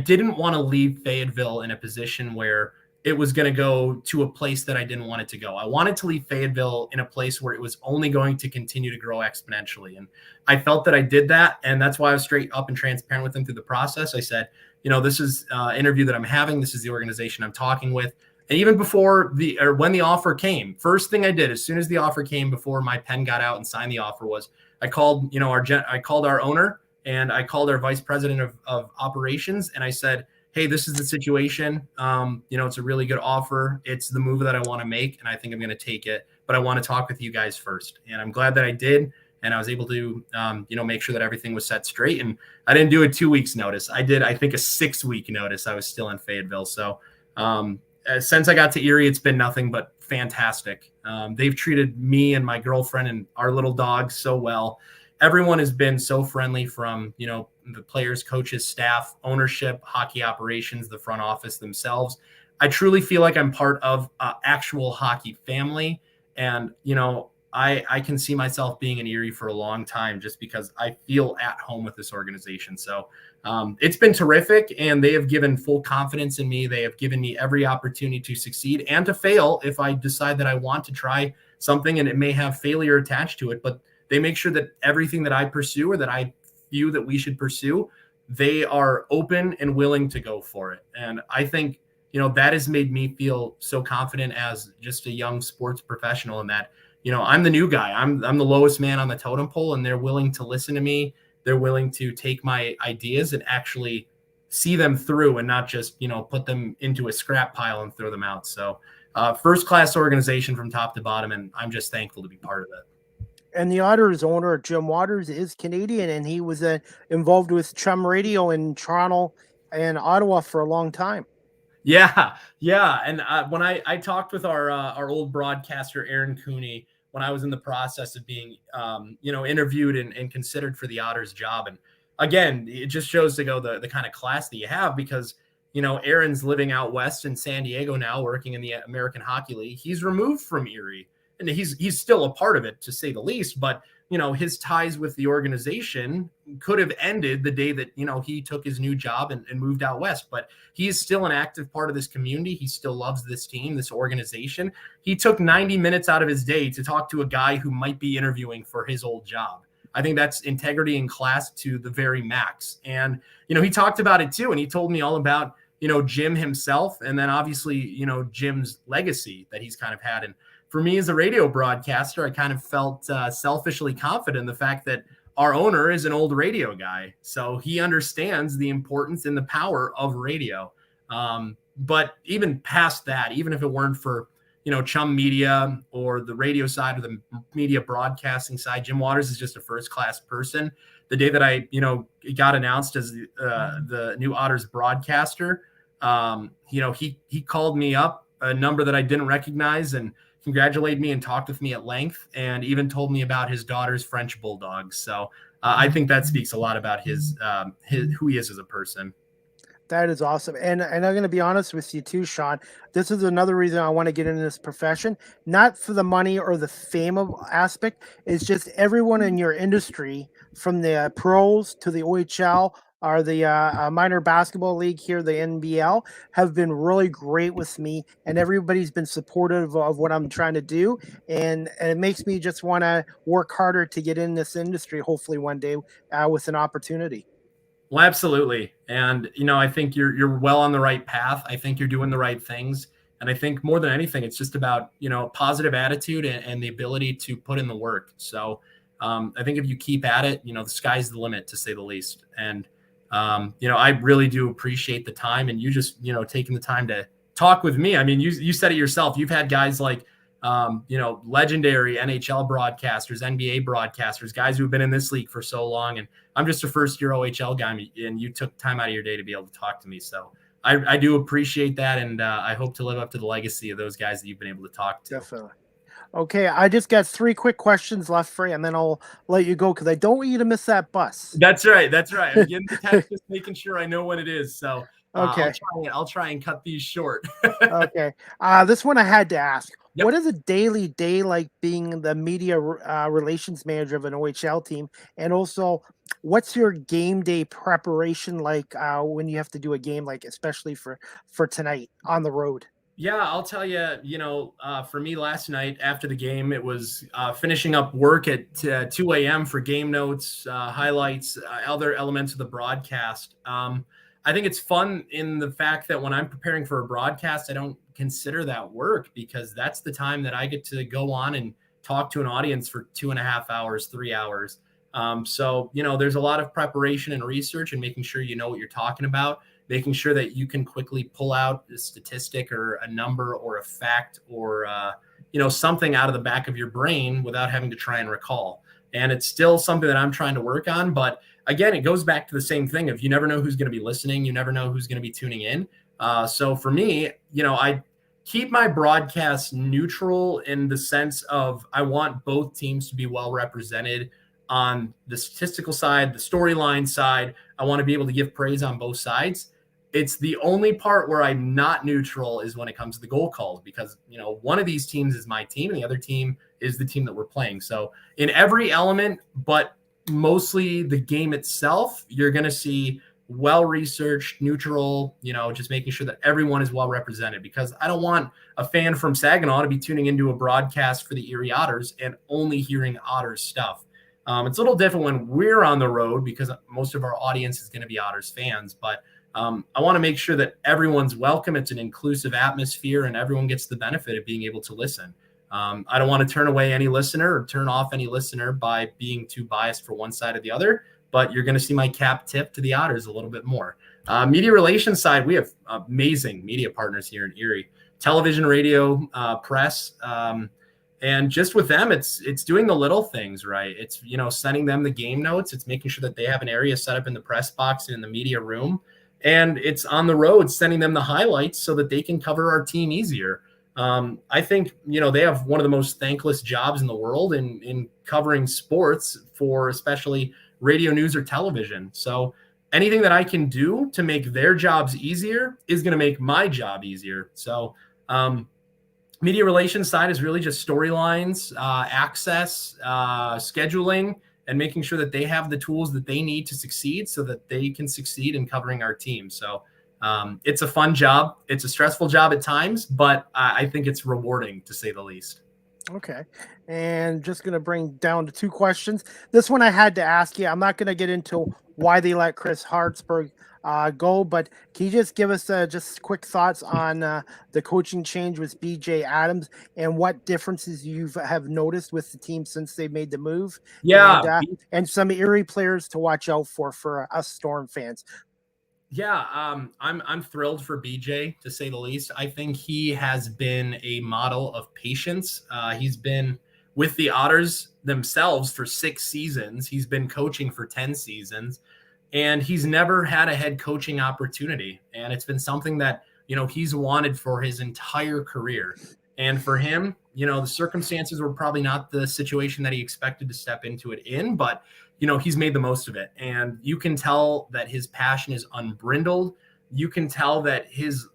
didn't want to leave Fayetteville in a position where it was going to go to a place that I didn't want it to go. I wanted to leave Fayetteville in a place where it was only going to continue to grow exponentially. And I felt that I did that. And that's why I was straight up and transparent with them through the process. I said, this is an interview that I'm having. This is the organization I'm talking with. And even before when the offer came, first thing I did, as soon as the offer came, before my pen got out and signed the offer, was I called, I called our owner and I called our vice president of operations. And I said, hey, this is the situation. It's a really good offer. It's the move that I want to make, and I think I'm going to take it. But I want to talk with you guys first. And I'm glad that I did. And I was able to, make sure that everything was set straight. And I didn't do a 2 weeks notice. I did, I think, a 6 week notice. I was still in Fayetteville. So since I got to Erie, it's been nothing but fantastic. They've treated me and my girlfriend and our little dog so well. Everyone has been so friendly, from, the players, coaches, staff, ownership, hockey operations, the front office themselves. I truly feel like I'm part of an actual hockey family. And, I can see myself being in Erie for a long time just because I feel at home with this organization. So it's been terrific, and they have given full confidence in me. They have given me every opportunity to succeed and to fail if I decide that I want to try something, and it may have failure attached to it. But they make sure that everything that I pursue or that I view that we should pursue, they are open and willing to go for it. And I think, that has made me feel so confident as just a young sports professional, in that, I'm the new guy. I'm the lowest man on the totem pole, and they're willing to listen to me. They're willing to take my ideas and actually see them through, and not just, put them into a scrap pile and throw them out. So first class organization from top to bottom, and I'm just thankful to be part of it. And the Otters owner, Jim Waters, is Canadian, and he was involved with Chum Radio in Toronto and Ottawa for a long time. Yeah. And when I talked with our old broadcaster, Aaron Cooney, when I was in the process of being, interviewed and considered for the Otters job. And again, it just shows to go the kind of class that you have, because, Aaron's living out west in San Diego now, working in the American Hockey League. He's removed from Erie, and he's still a part of it, to say the least. But, his ties with the organization could have ended the day that, he took his new job and moved out west. But he's still an active part of this community. He still loves this team, this organization. He took 90 minutes out of his day to talk to a guy who might be interviewing for his old job. I think that's integrity and class to the very max. And, he talked about it too. And he told me all about, Jim himself, and then obviously, Jim's legacy that he's kind of had. And for me as a radio broadcaster, I kind of felt selfishly confident in the fact that our owner is an old radio guy. So he understands the importance and the power of radio. But even past that, even if it weren't for, Chum Media or the radio side or the media broadcasting side, Jim Waters is just a first-class person. The day that I, got announced as the new Otters broadcaster, he called me up, a number that I didn't recognize, and congratulated me and talked with me at length, and even told me about his daughter's French bulldogs. So I think that speaks a lot about his who he is as a person. That is awesome. And I'm going to be honest with you too, Shawn. This is another reason I want to get into this profession, not for the money or the fame of aspect. It's just everyone in your industry, from the pros to the OHL or the minor basketball league here, the NBL, have been really great with me, and everybody's been supportive of what I'm trying to do. And it makes me just want to work harder to get in this industry, hopefully one day with an opportunity. Well, absolutely. And, I think you're well on the right path. I think you're doing the right things. And I think more than anything, it's just about, positive attitude and the ability to put in the work. So I think if you keep at it, the sky's the limit, to say the least. And, I really do appreciate the time, and you just, taking the time to talk with me. I mean, you said it yourself. You've had guys like, legendary NHL broadcasters, NBA broadcasters, guys who've been in this league for so long. And I'm just a first-year OHL guy, and you took time out of your day to be able to talk to me. So I do appreciate that, and I hope to live up to the legacy of those guys that you've been able to talk to. Definitely. Okay, I just got 3 quick questions left for you, and then I'll let you go because I don't want you to miss that bus. That's right. I'm getting the text, just making sure I know when it is. So okay, I'll try and cut these short. Okay, this one I had to ask. Yep. What is a daily day like being the media relations manager of an OHL team? And also, what's your game day preparation like when you have to do a game, like especially for tonight on the road? Yeah, I'll tell you, for me last night after the game, it was finishing up work at 2 a.m. for game notes, highlights, other elements of the broadcast. I think it's fun in the fact that when I'm preparing for a broadcast, I don't consider that work, because that's the time that I get to go on and talk to an audience for 2.5 hours, 3 hours. So, there's a lot of preparation and research and making sure you know what you're talking about, making sure that you can quickly pull out a statistic or a number or a fact or, something out of the back of your brain without having to try and recall. And it's still something that I'm trying to work on. But again, it goes back to the same thing of you never know who's going to be listening. You never know who's going to be tuning in. So for me, I keep my broadcast neutral in the sense of I want both teams to be well represented on the statistical side, the storyline side. I want to be able to give praise on both sides. It's the only part where I'm not neutral is when it comes to the goal calls, because, one of these teams is my team and the other team is the team that we're playing. So in every element, but mostly the game itself, you're going to see well-researched, neutral, just making sure that everyone is well represented, because I don't want a fan from Saginaw to be tuning into a broadcast for the Erie Otters and only hearing Otters stuff. It's a little different when we're on the road because most of our audience is going to be Otters fans, but I want to make sure that everyone's welcome. It's an inclusive atmosphere and everyone gets the benefit of being able to listen. I don't want to turn away any listener or turn off any listener by being too biased for one side or the other, but you're going to see my cap tip to the Otters a little bit more. Media relations side, we have amazing media partners here in Erie. television, radio, press. And just with them, it's doing the little things right. It's, sending them the game notes. It's making sure that they have an area set up in the press box and in the media room. And it's on the road sending them the highlights so that they can cover our team easier. I think, they have one of the most thankless jobs in the world in covering sports for especially radio, news, or television. So anything that I can do to make their jobs easier is going to make my job easier. So, media relations side is really just storylines, access, scheduling, and making sure that they have the tools that they need to succeed so that they can succeed in covering our team. So it's a fun job. It's a stressful job at times, but I think it's rewarding, to say the least. Okay. And just going to bring down to 2 questions. This one I had to ask you. I'm not going to get into why they let Chris Hartsburg go, but can you just give us just quick thoughts on the coaching change with BJ Adams and what differences you have noticed with the team since they made the move? Yeah. And some Erie players to watch out for us Storm fans. Yeah, I'm thrilled for BJ, to say the least. I think he has been a model of patience. He's been with the Otters themselves for 6 seasons. He's been coaching for 10 seasons, and he's never had a head coaching opportunity. And it's been something that, he's wanted for his entire career. And for him, the circumstances were probably not the situation that he expected to step into it in, but he's made the most of it. And you can tell that his passion is unbridled. You can tell that he's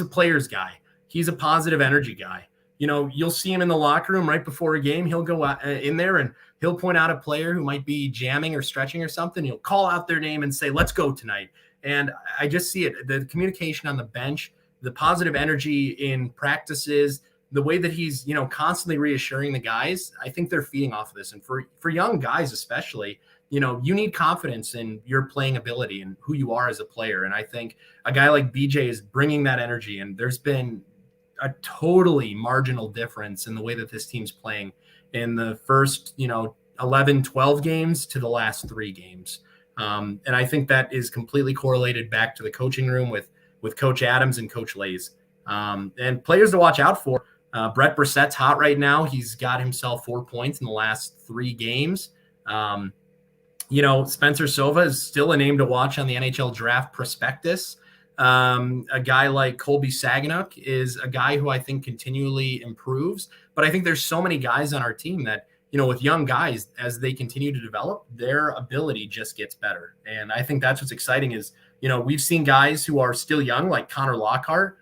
a player's guy. He's a positive energy guy. You'll see him in the locker room right before a game. He'll go out, in there and he'll point out a player who might be jamming or stretching or something. He'll call out their name and say, "Let's go tonight." And I just see it. The communication on the bench, the positive energy in practices, the way that he's, constantly reassuring the guys, I think they're feeding off of this. And for young guys, especially, you need confidence in your playing ability and who you are as a player. And I think a guy like BJ is bringing that energy. And there's been a totally marginal difference in the way that this team's playing in the first, 11, 12 games to the last 3 games. And I think that is completely correlated back to the coaching room with Coach Adams and Coach Lays. And players to watch out for. Brett Brissett's hot right now. He's got himself 4 points in the last 3 games. Spencer Sova is still a name to watch on the NHL draft prospectus. A guy like Colby Saganuk is a guy who I think continually improves. But I think there's so many guys on our team that, with young guys, as they continue to develop, their ability just gets better. And I think that's what's exciting is, we've seen guys who are still young, like Connor Lockhart,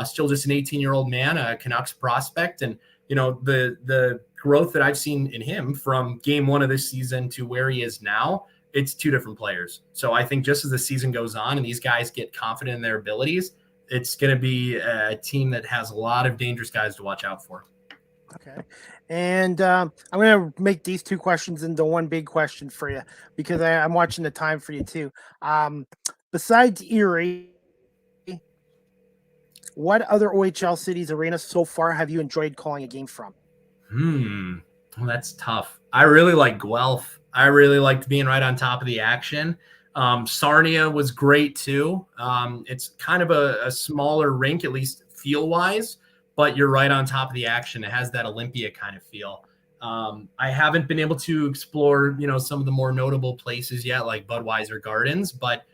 still just an 18-year-old man, a Canucks prospect. And, the growth that I've seen in him from game 1 of this season to where he is now, it's 2 different players. So I think just as the season goes on and these guys get confident in their abilities, it's going to be a team that has a lot of dangerous guys to watch out for. Okay. And I'm going to make these 2 questions into one big question for you because I'm watching the time for you too. Besides Erie, what other OHL cities arenas so far have you enjoyed calling a game from? Well, that's tough. I really like Guelph. I really liked being right on top of the action. Sarnia was great too. It's kind of a smaller rink, at least feel-wise, but you're right on top of the action. It has that Olympia kind of feel. I haven't been able to explore, some of the more notable places yet, like Budweiser Gardens, but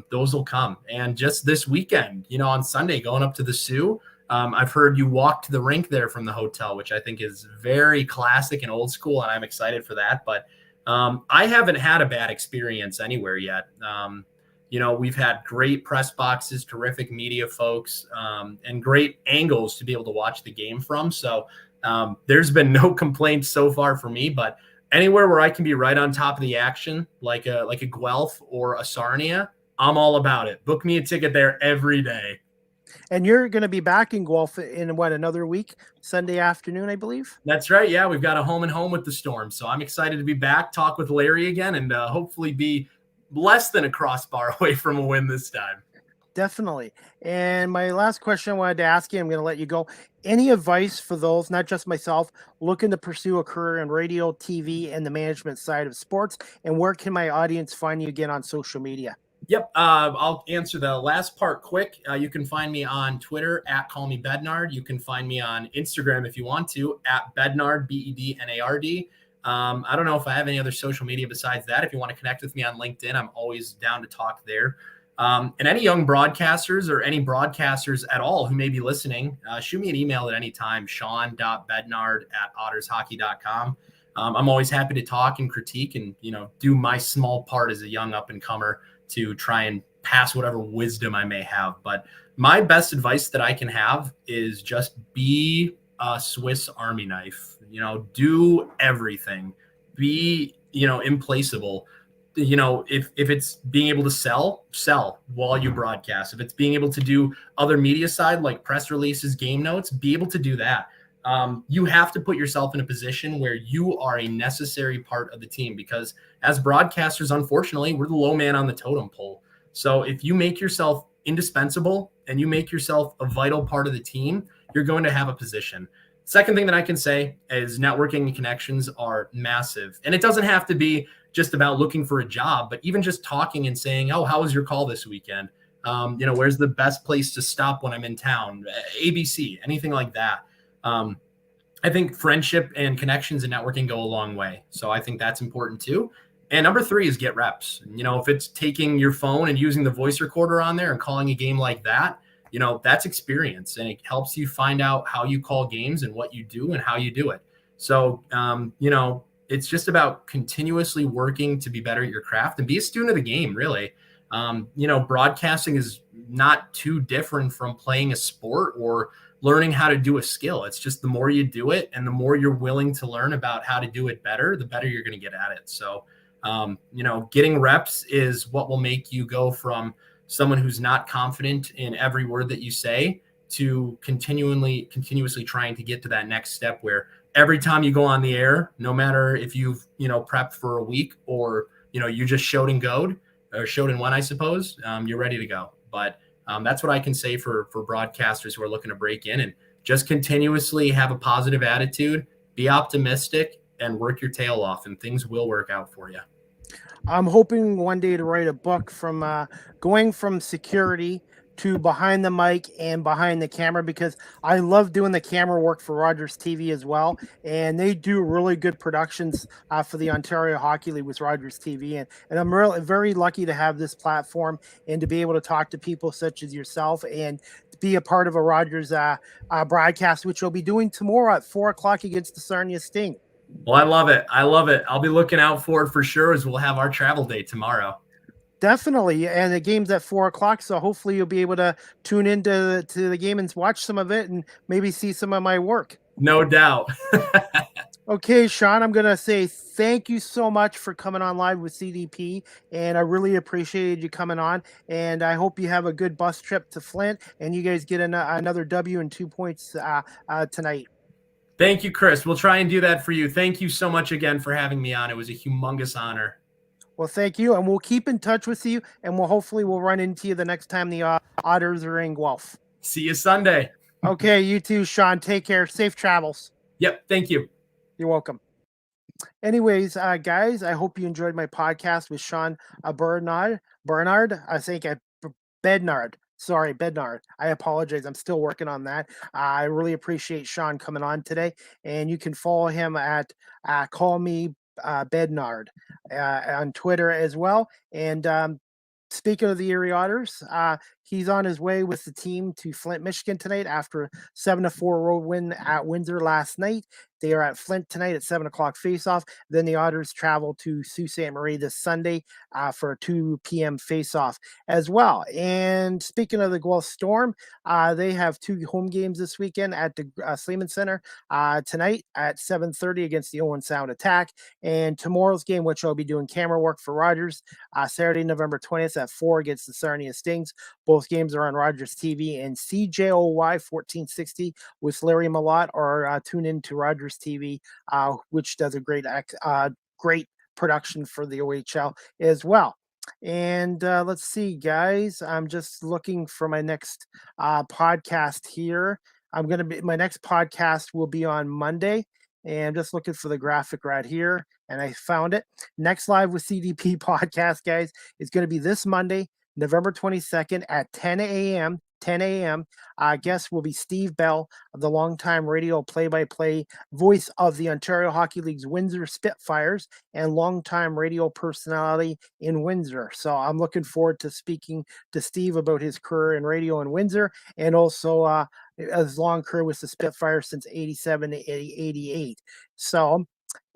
those will come. And just this weekend, on Sunday, going up to the Sioux, I've heard you walk to the rink there from the hotel, which I think is very classic and old school, and I'm excited for that. But I haven't had a bad experience anywhere yet. We've had great press boxes, terrific media folks, and great angles to be able to watch the game from. So there's been no complaints so far for me, but anywhere where I can be right on top of the action, like a Guelph or a Sarnia, I'm all about it. Book me a ticket there every day. And you're going to be back in Guelph in another week, Sunday afternoon, I believe? That's right. Yeah, we've got a home and home with the Storm. So I'm excited to be back, talk with Larry again, and hopefully be less than a crossbar away from a win this time. Definitely. And my last question I wanted to ask you, I'm going to let you go. Any advice for those, not just myself, looking to pursue a career in radio, TV, and the management side of sports? And where can my audience find you again on social media? Yep. I'll answer the last part quick. You can find me on Twitter at Call Me Bednard. You can find me on Instagram if you want to at Bednard, Bednard. I don't know if I have any other social media besides that. If you want to connect with me on LinkedIn, I'm always down to talk there. And any young broadcasters or any broadcasters at all who may be listening, shoot me an email at any time, Shawn.Bednard@ottershockey.com. I'm always happy to talk and critique and, do my small part as a young up and comer to try and pass whatever wisdom I may have. But my best advice that I can have is just be a Swiss Army knife, do everything, be, implaceable. If it's being able to sell while you broadcast, if it's being able to do other media side, like press releases, game notes, be able to do that. You have to put yourself in a position where you are a necessary part of the team, because as broadcasters, unfortunately, we're the low man on the totem pole. So if you make yourself indispensable and you make yourself a vital part of the team, you're going to have a position. Second thing that I can say is networking and connections are massive. And it doesn't have to be just about looking for a job, but even just talking and saying, oh, how was your call this weekend? Where's the best place to stop when I'm in town? ABC, anything like that. I think friendship and connections and networking go a long way. So I think that's important too. And number 3 is get reps. If it's taking your phone and using the voice recorder on there and calling a game like that, that's experience, and it helps you find out how you call games and what you do and how you do it. So, it's just about continuously working to be better at your craft and be a student of the game, really. Broadcasting is not too different from playing a sport or learning how to do a skill. It's just the more you do it and the more you're willing to learn about how to do it better, the better you're going to get at it. So, getting reps is what will make you go from someone who's not confident in every word that you say to continuously trying to get to that next step where every time you go on the air, no matter if you've, prepped for a week or, you just showed and won, I suppose, you're ready to go. But that's what I can say for broadcasters who are looking to break in, and just continuously have a positive attitude, be optimistic, and work your tail off, and things will work out for you. I'm hoping one day to write a book from going from security to behind the mic and behind the camera, because I love doing the camera work for Rogers TV as well. And they do really good productions for the Ontario Hockey League with Rogers TV. And I'm really very lucky to have this platform and to be able to talk to people such as yourself and be a part of a Rogers broadcast, which we'll be doing tomorrow at 4:00 against the Sarnia Sting. Well, I love it. I'll be looking out for it for sure, as we'll have our travel day tomorrow. Definitely. And the game's at 4:00. So hopefully you'll be able to tune into the game and watch some of it and maybe see some of my work. No doubt. Okay, Shawn, I'm going to say thank you so much for coming on live with CDP. And I really appreciated you coming on. And I hope you have a good bus trip to Flint and you guys get another W and 2 points tonight. Thank you, Chris. We'll try and do that for you. Thank you so much again for having me on. It was a humongous honor. Well, thank you. And we'll keep in touch with you. And hopefully we'll run into you the next time the Otters are in Guelph. See you Sunday. Okay, you too, Shawn. Take care. Safe travels. Yep. Thank you. You're welcome. Anyways, guys, I hope you enjoyed my podcast with Shawn Bednard. I think Bednard. Sorry, Bednard. I apologize. I'm still working on that. I really appreciate Shawn coming on today. And you can follow him at Call Me Bednard on Twitter as well. And speaking of the Erie Otters, he's on his way with the team to Flint, Michigan tonight after a 7-4 road win at Windsor last night. They are at Flint tonight at 7 o'clock faceoff. Then the Otters travel to Sault Ste. Marie this Sunday for a 2 p.m. faceoff as well. And speaking of the Guelph Storm, they have 2 home games this weekend at the Sleeman Center tonight at 7:30 against the Owen Sound Attack. And tomorrow's game, which I'll be doing camera work for Rogers, Saturday, November 20th at 4 against the Sarnia Stings. Both games are on Rogers TV and CJOY 1460 with Larry Malott, or tune in to Rogers TV, which does a great production for the OHL as well. And let's see, guys, I'm just looking for my next podcast here. My next podcast will be on Monday, and I'm just looking for the graphic right here. and I found it. Next Live with CDP podcast, guys, is going to be this Monday, November 22nd at 10 a.m. 10 a.m. Guest will be Steve Bell, the longtime radio play-by-play voice of the Ontario Hockey League's Windsor Spitfires and longtime radio personality in Windsor. So I'm looking forward to speaking to Steve about his career in radio in Windsor, and also his long career with the Spitfires since 87 to 88. So,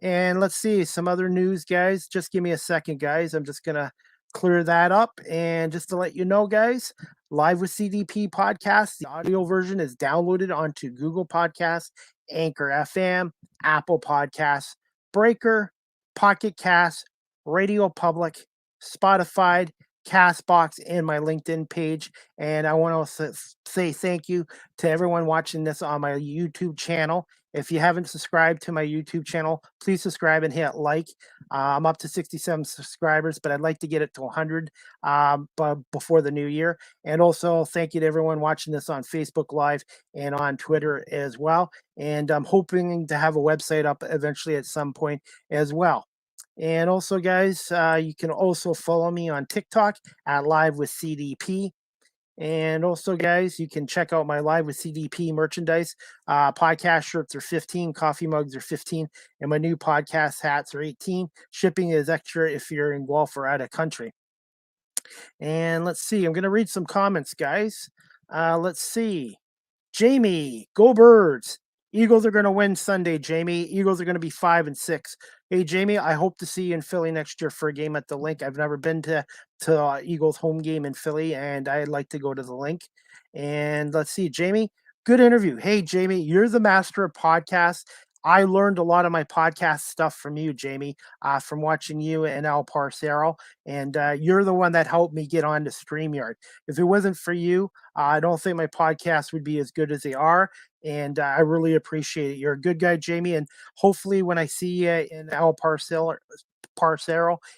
and let's see some other news, guys. Just give me a second, guys. I'm just going to clear that up. And just to let you know, guys, Live with CDP podcast, the audio version is downloaded onto Google Podcasts, Anchor FM, Apple Podcasts, Breaker, Pocket Cast, Radio Public, Spotify, Castbox, and my LinkedIn page. And I want to say thank you to everyone watching this on my YouTube channel. If you haven't subscribed to my YouTube channel, please subscribe and hit like. I'm up to 67 subscribers, but I'd like to get it to 100 before the new year. And also, thank you to everyone watching this on Facebook Live and on Twitter as well. And I'm hoping to have a website up eventually at some point as well. And also, guys, you can also follow me on TikTok at Live with CDP. And also, guys, you can check out my Live with CDP merchandise. Podcast shirts are 15, coffee mugs are 15, and my new podcast hats are 18. Shipping is extra if you're in Guelph or out of country. And let's see, I'm going to read some comments, guys. Let's see. Jamie, go Birds. Eagles are going to win Sunday, Jamie. Eagles are going to be 5-6. Hey, Jamie, I hope to see you in Philly next year for a game at the Link. I've never been to Eagles home game in Philly, and I'd like to go to the Link. And let's see, Jamie, good interview. Hey, Jamie, you're the master of podcasts. I learned a lot of my podcast stuff from you, Jamie, from watching you and Al Parcero. And you're the one that helped me get on to StreamYard. If it wasn't for you, I don't think my podcasts would be as good as they are. And I really appreciate it. You're a good guy, Jamie. And hopefully when I see you in Al Parcero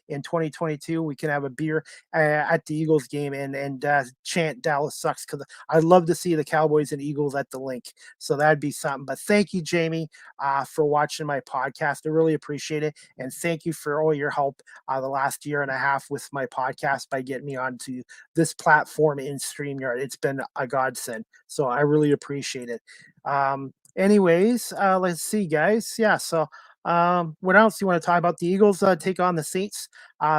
in 2022, we can have a beer at the Eagles game and chant Dallas sucks, because I'd love to see the Cowboys and Eagles at the Link. So that'd be something. But thank you, Jamie, for watching my podcast. I really appreciate it. And thank you for all your help the last year and a half with my podcast by getting me onto this platform in StreamYard. It's been a godsend. So I really appreciate it. Anyways, let's see, guys. Yeah, so what else do you want to talk about? The Eagles take on the Saints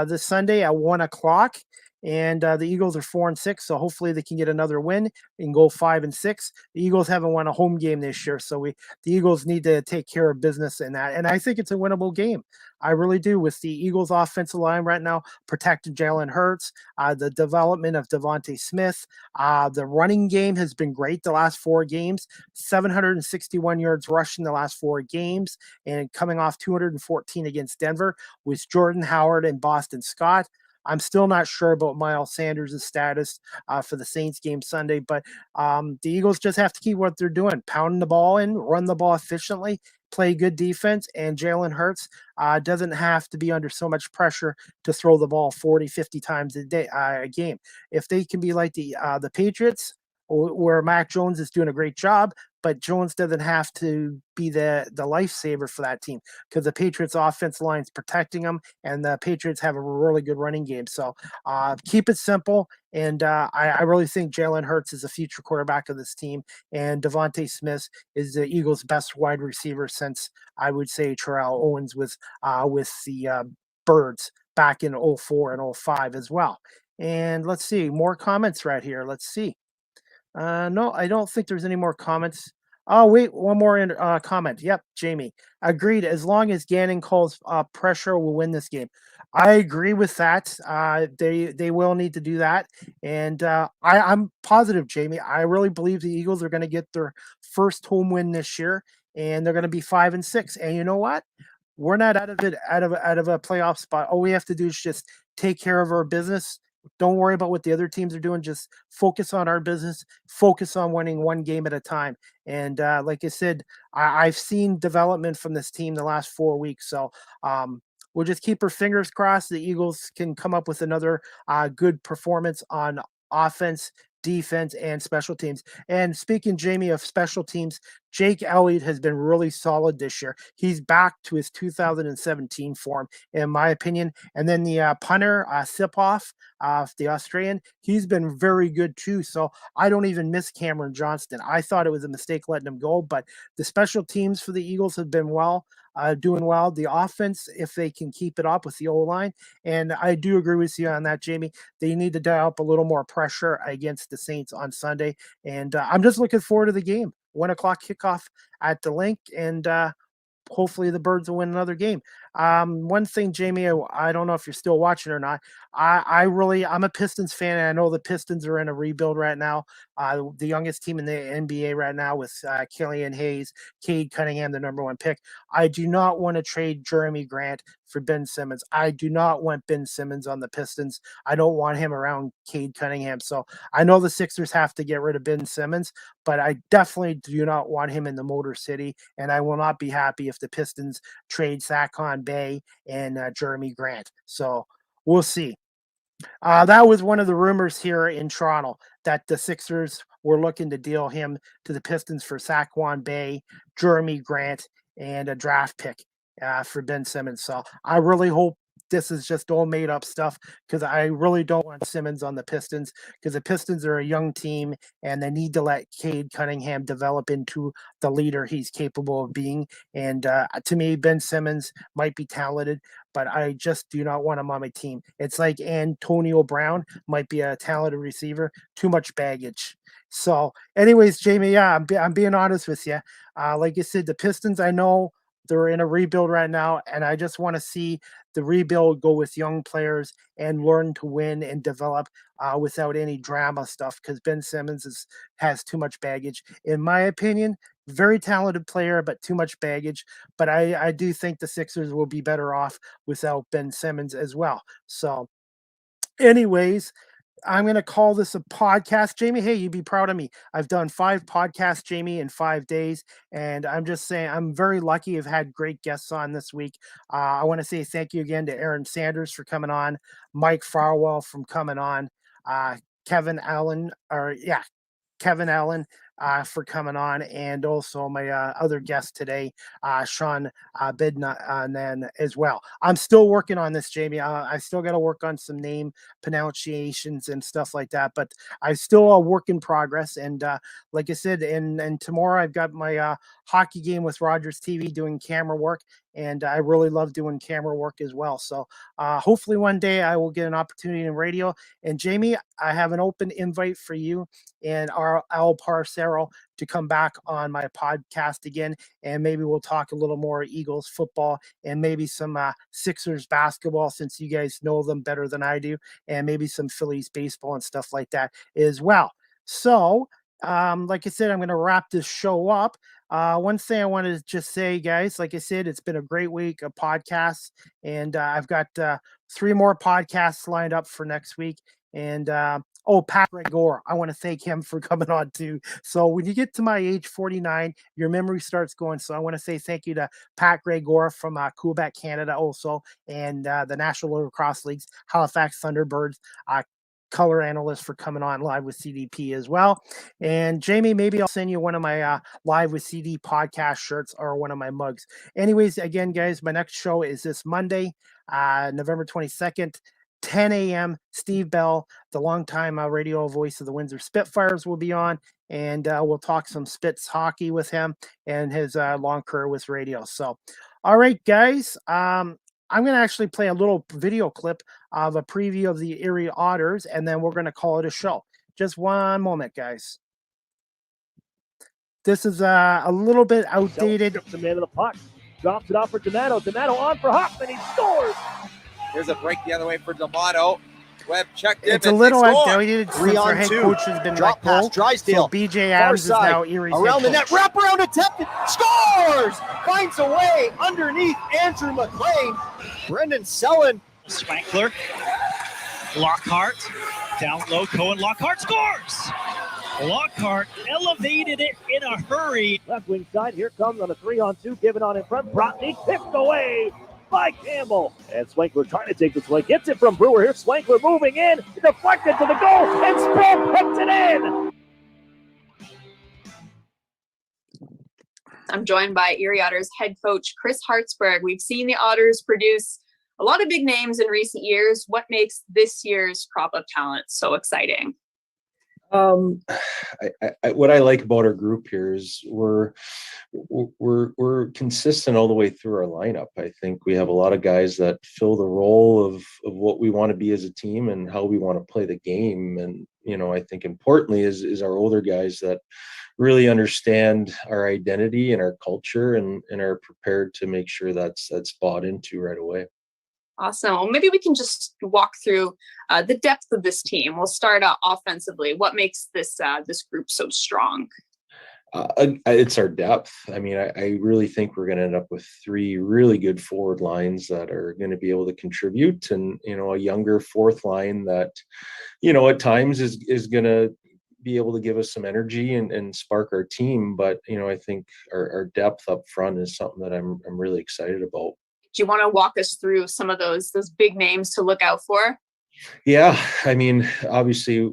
this Sunday at 1:00, and the Eagles are 4-6, so hopefully they can get another win and go 5-6. The Eagles haven't won a home game this year, so the Eagles need to take care of business in that, and I think it's a winnable game. I really do, with the Eagles offensive line right now protecting Jalen Hurts, the development of Devontae Smith. The running game has been great the last 4 games, 761 yards rushing the last 4 games, and coming off 214 against Denver with Jordan Howard and Boston Scott. I'm still not sure about Miles Sanders' status for the Saints game Sunday, but the Eagles just have to keep what they're doing, pounding the ball in, run the ball efficiently, play good defense, and Jalen Hurts doesn't have to be under so much pressure to throw the ball 40, 50 times a game. If they can be like the Patriots, where Mac Jones is doing a great job, but Jones doesn't have to be the lifesaver for that team, because the Patriots offense line is protecting them, and the Patriots have a really good running game. So keep it simple. And I really think Jalen Hurts is the future quarterback of this team, and Devontae Smith is the Eagles' best wide receiver since, I would say, Terrell Owens with the Birds back in 04 and 05 as well. And let's see, more comments right here. Let's see. No, I don't think there's any more comments. Oh, wait, one more comment. Yep, Jamie. Agreed. As long as Gannon calls pressure, we'll win this game. I agree with that. They will need to do that. And I'm positive, Jamie. I really believe the Eagles are going to get their first home win this year, and they're going to be 5-6. And you know what? We're not out of a playoff spot. All we have to do is just take care of our business. Don't worry about what the other teams are doing. Just focus on our business. Focus on winning one game at a time. And like I said, I've seen development from this team the last 4 weeks. So we'll just keep our fingers crossed the Eagles can come up with another good performance on offense, defense, and special teams. And speaking, Jamie, of special teams, Jake Elliott has been really solid this year. He's back to his 2017 form, in my opinion. And then the punter, Sipoff, the Australian, he's been very good too. So I don't even miss Cameron Johnston. I thought it was a mistake letting him go, but the special teams for the Eagles have been doing well. The offense, if they can keep it up with the O-line, and I do agree with you on that, Jamie, they need to dial up a little more pressure against the Saints on Sunday. And I'm just looking forward to the game. 1:00 kickoff at the Link, and hopefully the Birds will win another game. One thing, Jamie, I don't know if you're still watching or not. I'm a Pistons fan, and I know the Pistons are in a rebuild right now. The youngest team in the NBA right now with Killian Hayes, Cade Cunningham, the #1 pick. I do not want to trade Jeremy Grant for Ben Simmons. I do not want Ben Simmons on the Pistons. I don't want him around Cade Cunningham. So I know the Sixers have to get rid of Ben Simmons, but I definitely do not want him in the Motor City, and I will not be happy if the Pistons trade Saquon Bay and Jeremy Grant. So we'll see. That was one of the rumors here in Toronto, that the Sixers were looking to deal him to the Pistons for Saquon Bay, Jeremy Grant, and a draft pick for Ben Simmons. So I really hope this is just all made up stuff, because I really don't want Simmons on the Pistons, because the Pistons are a young team and they need to let Cade Cunningham develop into the leader he's capable of being. And to me, Ben Simmons might be talented, but I just do not want him on my team. It's like Antonio Brown might be a talented receiver, too much baggage. So anyways, Jamie, yeah, I'm being honest with you. Like you said, the Pistons, I know they're in a rebuild right now, and I just want to see the rebuild go with young players and learn to win and develop without any drama stuff, because Ben Simmons has too much baggage. In my opinion, very talented player, but too much baggage. But I do think the Sixers will be better off without Ben Simmons as well. So anyways, I'm going to call this a podcast, Jamie. Hey, you'd be proud of me. I've done 5 podcasts, Jamie, in 5 days. And I'm just saying, I'm very lucky. I've had great guests on this week. I want to say thank you again to Aaron Sanders for coming on, Mike Farwell from coming on, Kevin Allen for coming on, and also my other guest today, Shawn Bednard, and then as well. I'm still working on this, Jamie. I still got to work on some name pronunciations and stuff like that, but I'm still a work in progress. And like I said, and tomorrow I've got my hockey game with Rogers TV doing camera work, and I really love doing camera work as well. So hopefully one day I will get an opportunity in radio. And Jamie, I have an open invite for you and Al Parcero to come back on my podcast again, and maybe we'll talk a little more Eagles football and maybe some Sixers basketball, since you guys know them better than I do, and maybe some Phillies baseball and stuff like that as well. So like I said, I'm going to wrap this show up. One thing I wanted to just say, guys, like I said, it's been a great week of podcasts, and I've got 3 more podcasts lined up for next week. And Pat Gregor, I want to thank him for coming on too. So when you get to my age 49, your memory starts going. So I want to say thank you to Pat Gregor from Quebec, Canada, also, and the National Lacrosse League's Halifax Thunderbirds color analyst, for coming on live with CDP as well. And Jamie, maybe I'll send you one of my live with CD podcast shirts or one of my mugs. Anyways, again, guys, my next show is this Monday, November 22nd. 10 a.m. Steve Bell, the longtime radio voice of the Windsor Spitfires, will be on, and we'll talk some Spits hockey with him and his long career with radio. So, all right, guys, I'm going to actually play a little video clip of a preview of the Erie Otters, and then we're going to call it a show. Just one moment, guys. This is a little bit outdated. The man of the puck drops it off for Donato. Donato on for Hoffman. He scores. Here's a break the other way for D'Amato. Webb checked in. It's a little outdated since our head coach has been Drop pass, Drysdale. So BJ Adams is now Erie's around the head coach. net. Wrap around attempted. Scores! Finds a way underneath Andrew McLean. Brendan Sellen. Spankler. Lockhart. Down low. Cohen. Lockhart scores! Lockhart elevated it in a hurry. Left wing side. Here comes on a 3-on-2. Given on in front. Brotny tipped away by Campbell. And Swankler trying to take the swing. Gets it from Brewer. Here's Swankler moving in. Deflected to the goal. And Sproul puts it in. I'm joined by Erie Otters head coach Chris Hartsburg. We've seen the Otters produce a lot of big names in recent years. What makes this year's crop of talent so exciting? What I like about our group here is we're consistent all the way through our lineup. I think we have a lot of guys that fill the role of what we want to be as a team and how we want to play the game. And, you know, I think importantly is our older guys that really understand our identity and our culture and are prepared to make sure that's bought into right away. Awesome. Well, maybe we can just walk through the depth of this team. We'll start out offensively. What makes this group so strong? It's our depth. I mean, I really think we're going to end up with 3 really good forward lines that are going to be able to contribute, and, you know, a younger fourth line that, you know, at times is going to be able to give us some energy and spark our team. But, you know, I think our depth up front is something that I'm really excited about. Do you want to walk us through some of those big names to look out for? Yeah, I mean, obviously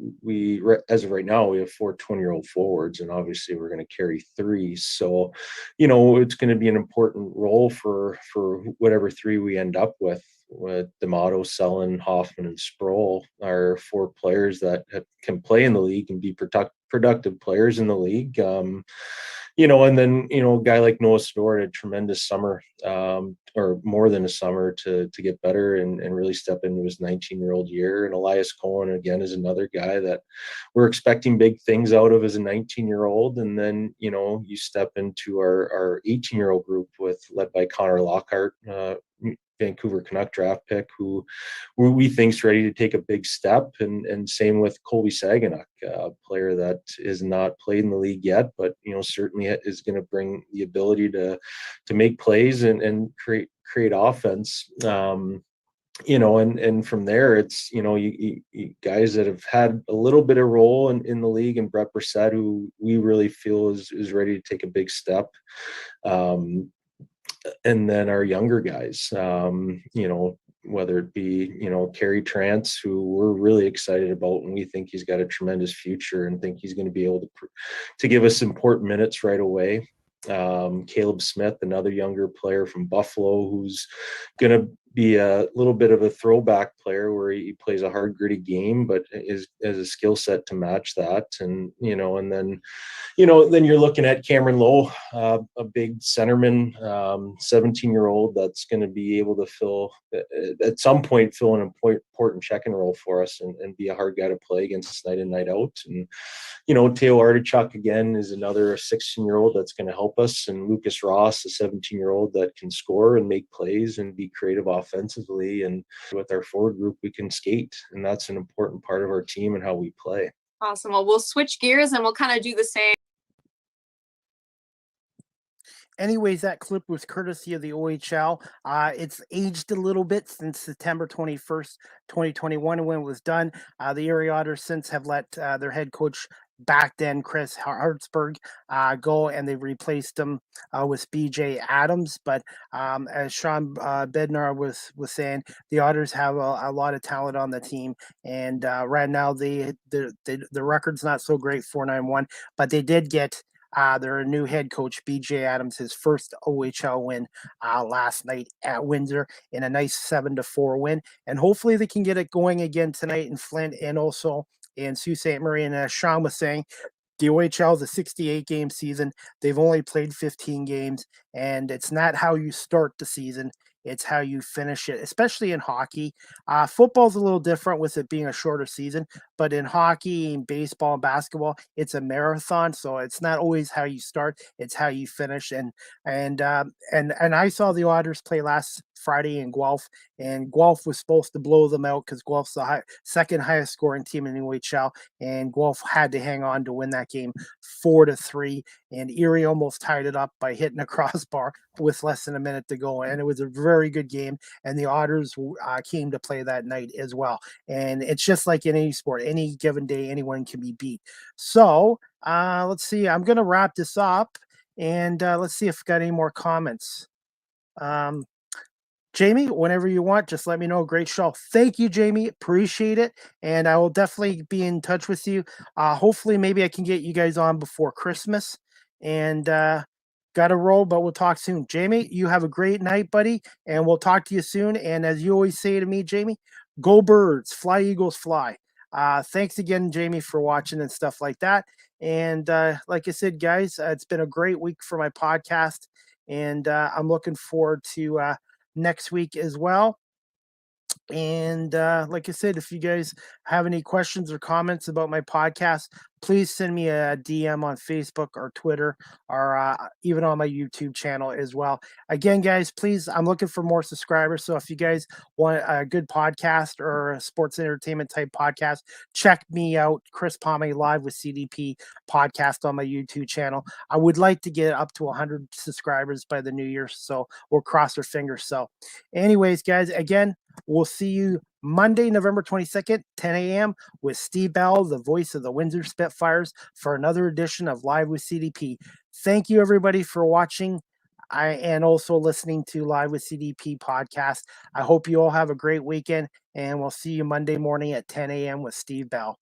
as of right now, we have 4 20-year-old forwards, and obviously we're going to carry 3. So, you know, it's going to be an important role for whatever 3 we end up with D'Amato, Selin, Hoffman, and Sproul are 4 players that can play in the league and be productive players in the league. You know, and then, you know, a guy like Noah Snore had a tremendous summer, or more than a summer to get better and really step into his 19-year-old year. And Elias Cohen, again, is another guy that we're expecting big things out of as a 19-year-old. And then, you know, you step into our 18-year-old group led by Connor Lockhart, Vancouver Canuck draft pick, who we think's ready to take a big step, and same with Colby Saganuk, a player that is not played in the league yet, but, you know, certainly is going to bring the ability to make plays and create offense. You know, and from there, it's, you know, you guys that have had a little bit of role in the league, and Brett Brissett, who we really feel is ready to take a big step. And then our younger guys, you know, whether it be, you know, Kerry Trance, who we're really excited about, and we think he's got a tremendous future and think he's going to be able to give us important minutes right away. Caleb Smith, another younger player from Buffalo, who's going to be a little bit of a throwback player where he plays a hard, gritty game, but has a skill set to match that. And, you know, and then, you know, then you're looking at Cameron Lowe, a big centerman, 17-year-old that's going to be able to at some point fill an important check-in role for us and be a hard guy to play against night in, night out. And, you know, Teo Artichuk, again, is another 16-year-old that's going to help us. And Lucas Ross, a 17-year-old that can score and make plays and be creative offensively. And with our forward group, we can skate. And that's an important part of our team and how we play. Awesome. Well, we'll switch gears and we'll kind of do the same. Anyways, that clip was courtesy of the OHL. It's aged a little bit since September 21st, 2021, when it was done. The Erie Otters since have let their head coach back then, Chris Hartsburg, go, and they've replaced him with BJ Adams. But as Shawn Bednard was saying, the Otters have a lot of talent on the team, and right now the record's not so great, 4-9-1, but they did get their new head coach, BJ Adams, his first OHL win last night at Windsor in a nice 7-4 win. And hopefully they can get it going again tonight in Flint and also in Sault Ste. Marie. And as Shawn was saying, the OHL is a 68-game season. They've only played 15 games, and it's not how you start the season. It's how you finish it, especially in hockey. Football's a little different with it being a shorter season, but in hockey and baseball and basketball, it's a marathon. So it's not always how you start; it's how you finish. And I saw the Otters play last Friday in Guelph, and Guelph was supposed to blow them out because Guelph's the second highest scoring team in the OHL, and Guelph had to hang on to win that game 4-3. And Erie almost tied it up by hitting a crossbar with less than a minute to go. And it was a very good game. And the Otters came to play that night as well. And it's just like in any sport, any given day, anyone can be beat. So let's see. I'm going to wrap this up, and let's see if we've got any more comments. Jamie, whenever you want, just let me know. Great show. Thank you, Jamie. Appreciate it. And I will definitely be in touch with you. Hopefully, maybe I can get you guys on before Christmas. And got to roll, but we'll talk soon. Jamie, you have a great night, buddy. And we'll talk to you soon. And as you always say to me, Jamie, go birds, fly Eagles, fly. Thanks again, Jamie, for watching and stuff like that. And like I said, guys, it's been a great week for my podcast. And I'm looking forward to next week as well. And like I said, if you guys have any questions or comments about my podcast, please send me a DM on Facebook or Twitter or even on my YouTube channel as well. Again, guys, please, I'm looking for more subscribers. So if you guys want a good podcast or a sports entertainment type podcast, check me out, Chris Palme Live with CDP podcast on my YouTube channel. I would like to get up to 100 subscribers by the new year. So we'll cross our fingers. So anyways, guys, again, we'll see you Monday, November 22nd, 10 a.m. with Steve Bell, the voice of the Windsor Spitfires, for another edition of Live with CDP. Thank you, everybody, for watching and also listening to Live with CDP podcast. I hope you all have a great weekend, and we'll see you Monday morning at 10 a.m. with Steve Bell.